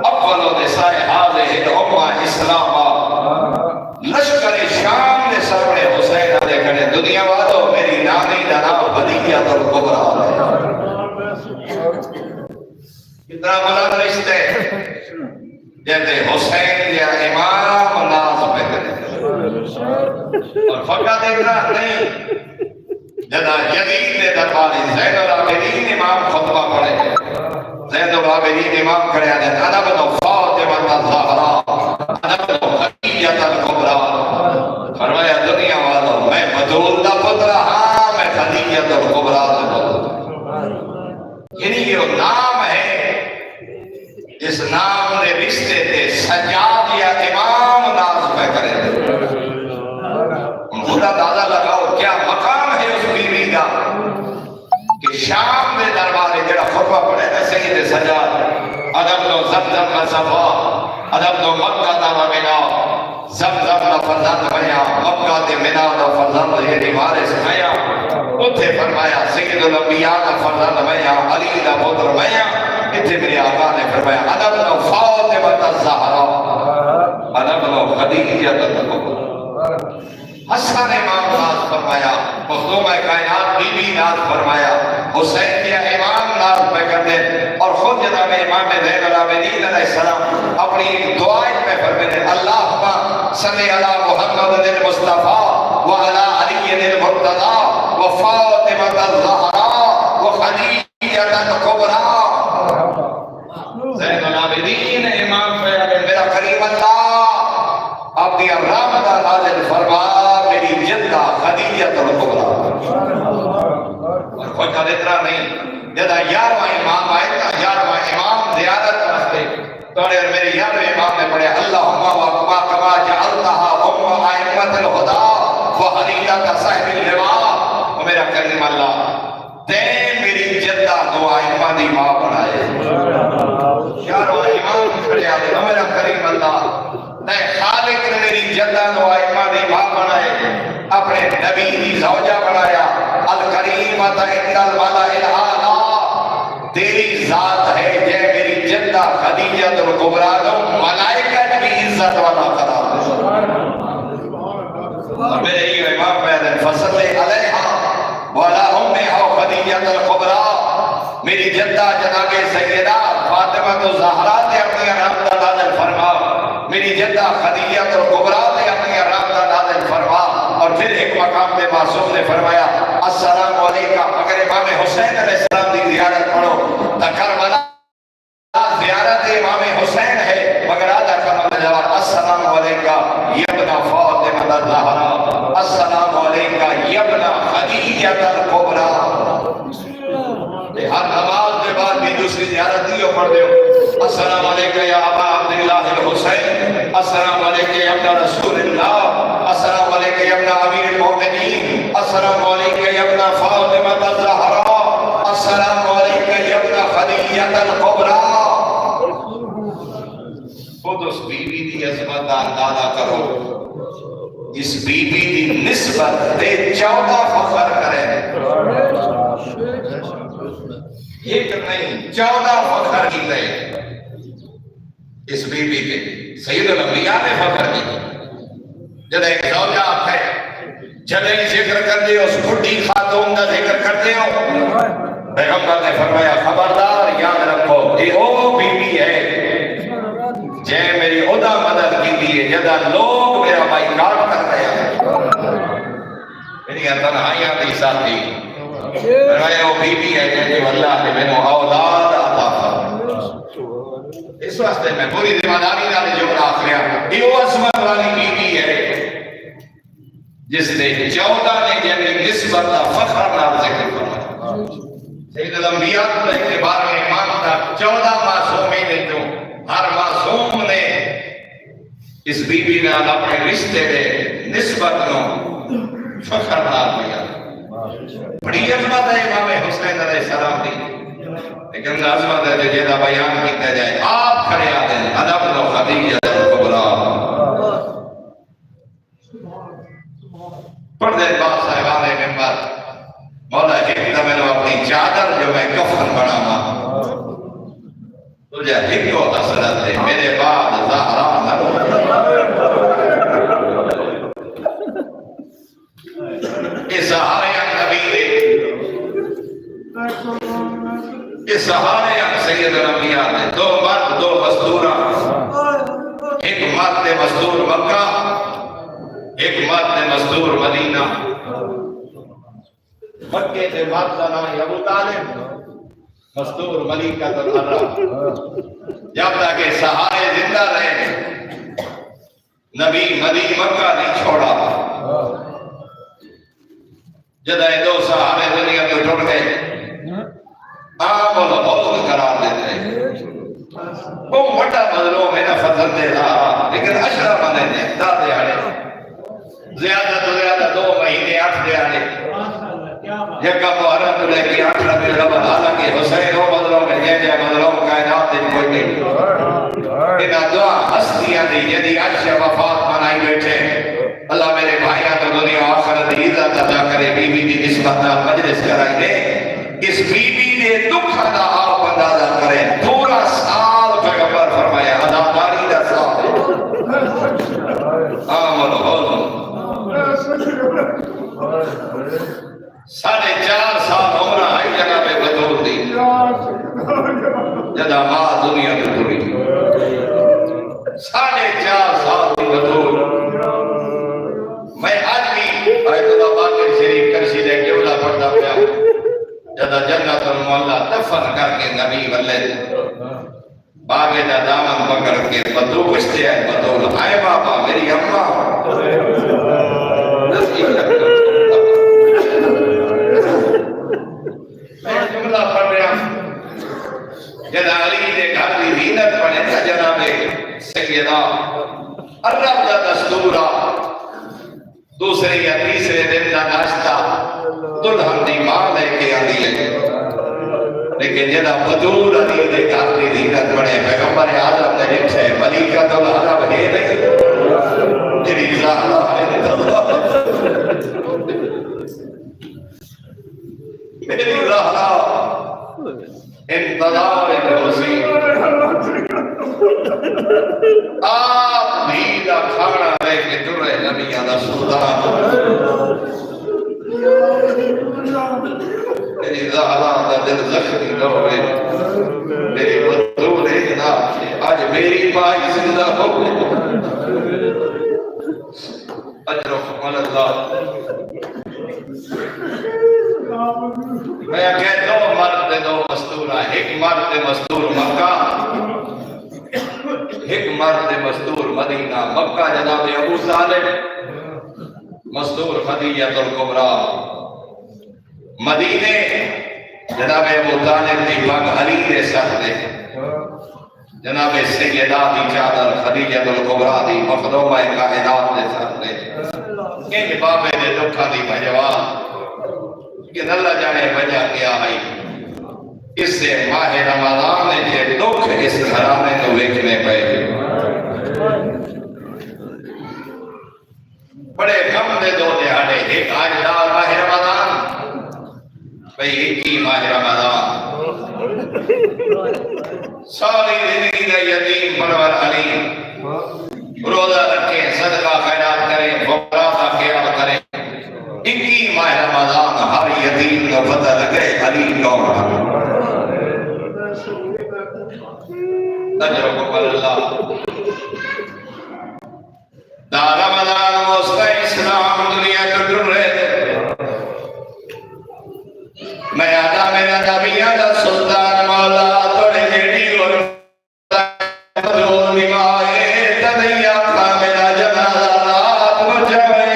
اول نساء حاضر هذه الأمة إسلاما لشکر شام نے سامنے حسین علیہ کنے دنیا والو میری نانی دا نام خدیجہ الکبریٰ کتنا بلند رشتے جیسے حسین یا امام ناز پہ کرے اور فقط اتنا نہیں جدا یزید نے درباری زین العابدین امام خطبہ پڑھے زین العابدین امام کھڑے ہیں انا بنو فاطمہ الزہرا انا بنو خدیجہ الکبریٰ فرمایا دنیا والوں میں بطول دا پتر ہاں میں خدیجہ الکبریٰ دا پتر یعنی یہ نام ہے اس نام نے رشتے تھے سجاد یا امام ناز پہ کرے خدا دادا لگاؤ کیا مقام ہے اس بیوی کا کہ شام میں دربار جڑا خطبہ پڑھے نا سید سجاد ادب تو زمزم کا صفا ادب تو مکہ دا منا زمزم دا فرزند میا مکہ دے منا دا فرزند یعنی وارث میا اتھے فرمایا سید الانبیاء دا فرزند میا علی دا پتر میا اتھے میرے آقا نے فرمایا ادب تو فاطمہ الزہرا ادب تو خدیجہ الکبریٰ حسن امام ناز فرمایا مخدوم کائنات بی بی ناز فرمایا حسین کیا امام ناز پہ کر دے اور خود جناب امام زین العابدین علیہ السلام اپنی دعائیں میں فرماتے اللہم صلی علی محمد المصطفیٰ وعلی علی المرتضی وفاطمہ الزہرا وخدیجہ الکبریٰ زین العابدین امام فرماتے میرا کریم اللہ اپنی رحمت نازل فرما میری جدہ خدیجہ الکبریٰ اور خود کا اتنا نہیں جدہ یارواں امام آئے گا یارواں امام زیادت رستے توڑے اور میرے یارواں امام نے پڑھے اللہم وقما کما جعلتہا ام آئمت الہدا وحریدہ صاحب اللواء اور میرا کریم اللہ تے میری جدہ دو آئمہ دی ماں بنائے یارواں امام کھڑے آئے میرا کریم اللہ تے خالق نے میری جدہ دو آئمہ دی ماں بنائے اپنے نبی دی زوجہ بنایا الکریمت عند الملأ الاعلی تیری ذات ہے جے میری جدہ خدیجہ الکبریٰ کو ملائکہ نے بھی عزت والا قرار دے اور میرے یہ امام پیدن فصل علیہا وَلَا أُمِّهَا خدیجہ الکبریٰ میری جدہ جناب سیدہ فاطمہ الزہرا نے اپنی رحمت نازل فرما میری جدہ خدیجہ الکبریٰ نے اپنی رحمت نازل فرما اور پھر ایک مقام پہ معصوم نے فرمایا السلام علیکم اگر امام حسین علیہ السلام کی زیارت پڑھو تو کربلا زیارت امام حسین ہے مگر آدھا کرم جواب السلام علیکم یبن فاطمہ الزہرا السلام علیکم یبن خدیجہ الکبریٰ ہر نماز کے بعد بھی دوسری زیارت دیو پڑھ دیو السلام علیکم یا ابا عبداللہ الحسین السلام علیکم یا ابن رسول اللہ السلام علیکم یا ابن امیر المومنین السلام علیکم یا ابن فاطمہ الزہرا السلام علیکم یا ابن خدیجہ الکبریٰ خود اس بی بی دی عظمت دا اندازہ کرو اس بی بی دی نسبت دے 14 فخر کرے ایک نہیں 14 فخر کی گئے اس بی بی کے سید الانبیاء نے فخر کی جب ایک زوجہ ہے جب ایک ذکر کر دے اس بڑی خاتون کا ذکر کرتے ہو پیغمبر نے فرمایا خبردار یاد رکھو یہ وہ بی بی ہے جے میری عہدہ مدد کی دیئے جدہ لوگ میرا بائیکاٹ کر رہے ہیں میری تنہائیاں دی ساتھی فرمایا وہ بی بی ہے جنہی واللہ نے میں اولاد عطا فرمایا اس واسطے میں پوری دیوانانی نہ جو آخر ہے یہ وہ عظمت والی بی بی ہے جس نے 14 نے جنہی نسبت فخر نام ذکر فرمایا سید الانبیاء کے اعتبار میں امام تھا 14 معصومین نے جو ہر معصوم نے اس بی بی نے اپنے رشتے دے نسبت نو فخر نام دیا بڑی عظمت ہے امام حسین علیہ السلام دی لیکن عظمت ہے جو جیدہ بیان کیتے جائے آپ کھڑے آتے ہیں ادب نو خدیجہ الکبریٰ پڑھ دے باپ صاحبان ممبر مولا حکمت میں نے اپنی چادر جو میں کفن بنا ماں تجھے حکم و حسرت ہے میرے بعد زہرا یہ سہارے ہیں سید الانبیاء نے، دو مرد دو مزدوراں، ایک مرد مزدور مکہ، ایک مرد مزدور مدینہ۔ مکے سے مرد کا نام ابو طالب، مزدور ملیکہ الحرہ۔ جب تک کہ سہارے زندہ رہے نبی مکہ نہیں چھوڑا۔ جدہ دو سہارے دنیا کو ٹوٹ گئے، عام الحوض قرار دیتے ہیں۔ وہ بڑا مظلوم ہے نا فضل دے رہا، لیکن اشرا منے نے دادے آڑے زیادہ تو زیادہ 2 مہینے 8 دے آڑے یکا محرم لے کے 8 ربیع الاول، حالانکہ حسین وہ مظلوم ہے، یہ مظلوم کائنات میں کوئی نہیں۔ انہاں دعا ہستیاں دی جدی عرش وفات منائی بیٹھے، اللہ میرے بھائیاں تو دنیا آخرت دی عزت عطا کرے، بی بی دی نسبت نال مجلس کرائی دے۔ اس بی بی نے دکھ دا آپ اندازہ کریں، پورا سال پیغمبر فرمایا عزاداری دا سال آمن ہوزن 4.5 سال عمرہ ہے جناب بطول دی، جدہ ماں دنیا میں پوری 4.5 سال دی بطول۔ میں آج بھی آیت اللہ باقر شریف کرشی دے کیولا پڑھتا پیا، جدہ جنت المولا دفن کر کے نبی ولد باغے دا دامن پکڑ کے بدو پشتے ہیں، بدو لائے بابا میری اممہ میں جملہ پڑھ رہا ہوں، جدہ علی دے گھر دی زینت پڑھے تھا جناب سیدہ عرب دا دستورہ، دوسرے یا تیسرے دن دا ناشتہ دلہن دی ماں لے کے آدھی ہے، لیکن جدہ بدور علی دے گھر دی زینت پڑھے پیغمبر اعظم نے لکھے ملیکہ العرب ہے نہیں، تیری زہرہ ہے میری زہرہ انتظار حسین، آپ بھی دا کھانا لے کے ٹرے نبیہ دا سلطان، میری زہرہ دا دل زخمی روے، میری بدور اینا آج میری مائی زندہ ہوئے، اجر و حکم اللہ۔ میں کہ 2 مرد 2 مزدور، ایک مرد مزدور مکہ، ایک مرد مزدور مدینہ۔ مکہ جناب ابو طالب، مزدور خدیجہ الکبریٰ، مدینے جناب ابو طالب دی پاک علی دے سر دے، جناب سیدہ دی چادر خدیجہ الکبریٰ دی مخدومہ کائنات دے سر دے۔ ان بابے دے دکھا دی بجوان کہ اللہ جانے وجہ کیا ہے، اس سے ماہ رمضان نے جو دکھ اس گھرانے کو ویکھنے پہ بڑے غم دے 2 دہاڑے، ایک آج دار ماہ رمضان، بھئی ایک ہی ماہ رمضان، ساری زندگی کا یتیم پرور علیم، روزہ رکھیں، صدقہ خیرات کریں، فقراء کا خیال کریں، ایک ہی ماہ رمضان ہر یتیم کو پتہ لگے علیم کون ہے۔ اجر و قبل اللہ۔ دا رمضان وسط اسلام دنیا کو ڈر رہے تھے، میں آدھا میرا نبیہ دا سلطان مولا توڑے جیڑی اور مدرون نمائے تدیہ تھا میرا جنازہ رات مجھوے،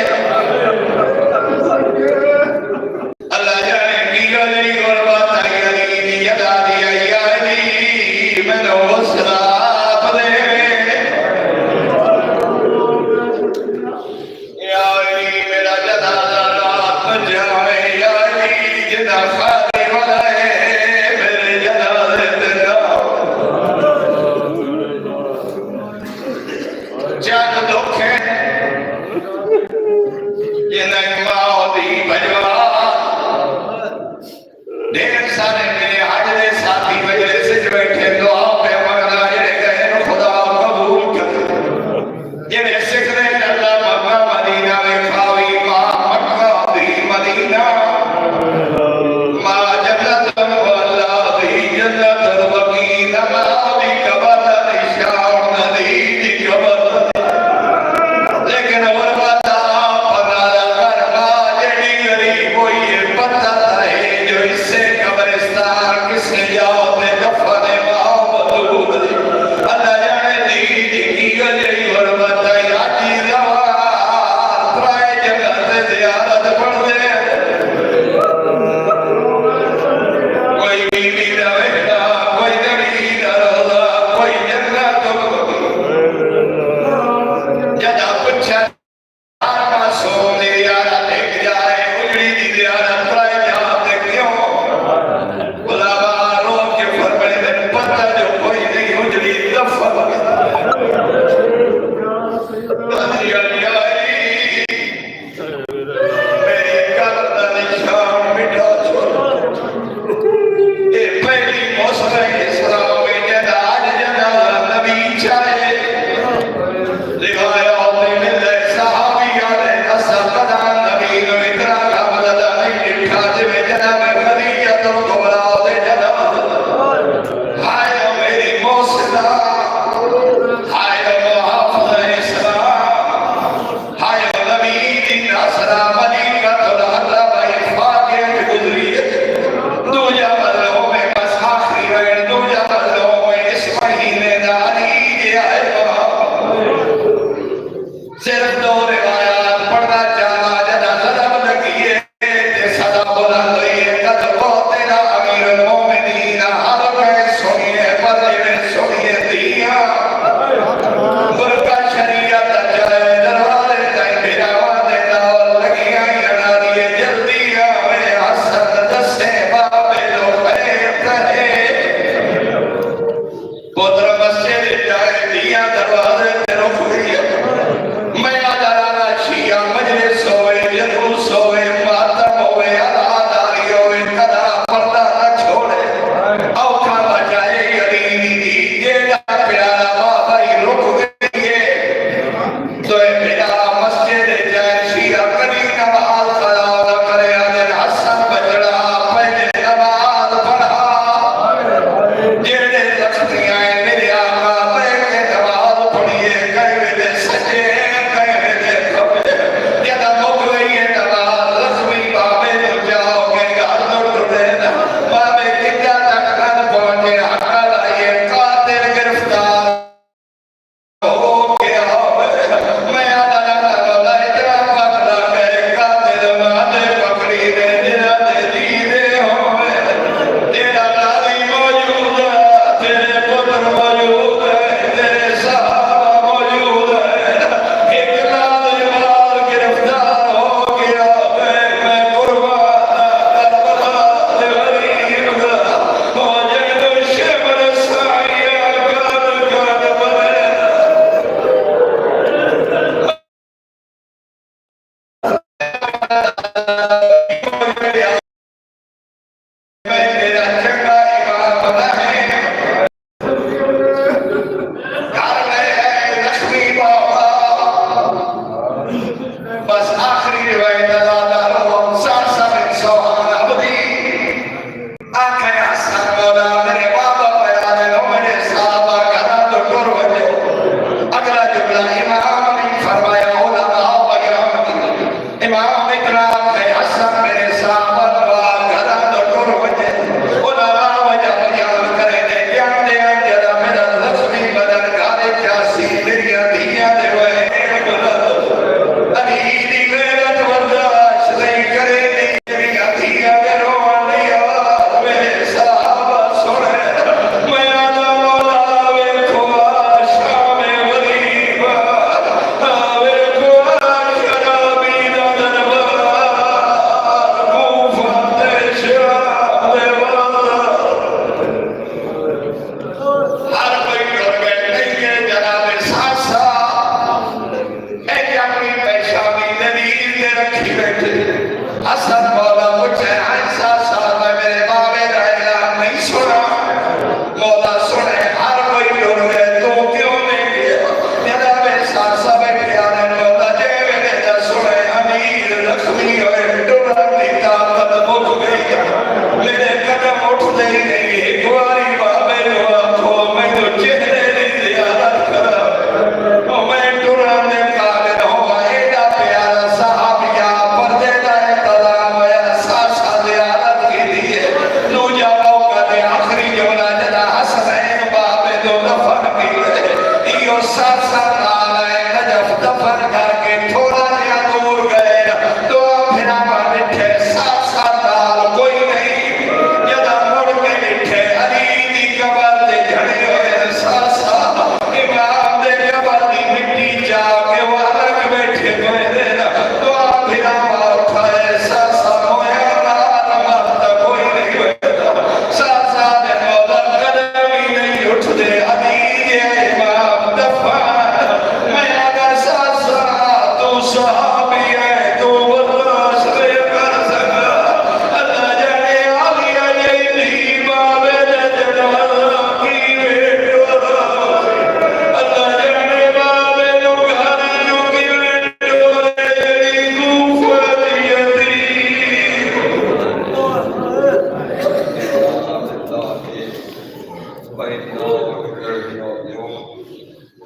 اللہ جانے کی گلی غربت آئی علی دی یدا دی آئی علی میں نے وصلات دے یا علی میرا جنازہ رات مجھوے، یا علی جدا خالی والے میرے جنازے تیرا جگ دکھے یہ نہیں ماؤدی بجوا ڈھیر سارے میرے حج دے ساتھی مجلس وچ بیٹھے دعا پہ مانگنا جڑے گئے نو خدا قبول کر، جڑے سکھدے اللہ مکہ مدینہ وکھاوی ماں مکہ دی مدینہ ماں جنت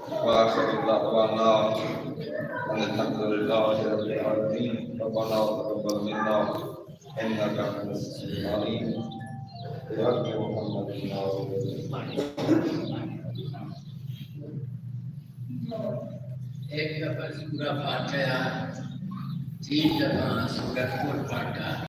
وآخر دعوانا أن الحمد لله رب العالمين ربنا تقبل منا إنك أنت السميع العليم بحق محمد ایک دفعہ سورہ فاتحہ 3 دفعہ سورۃ الفاتحہ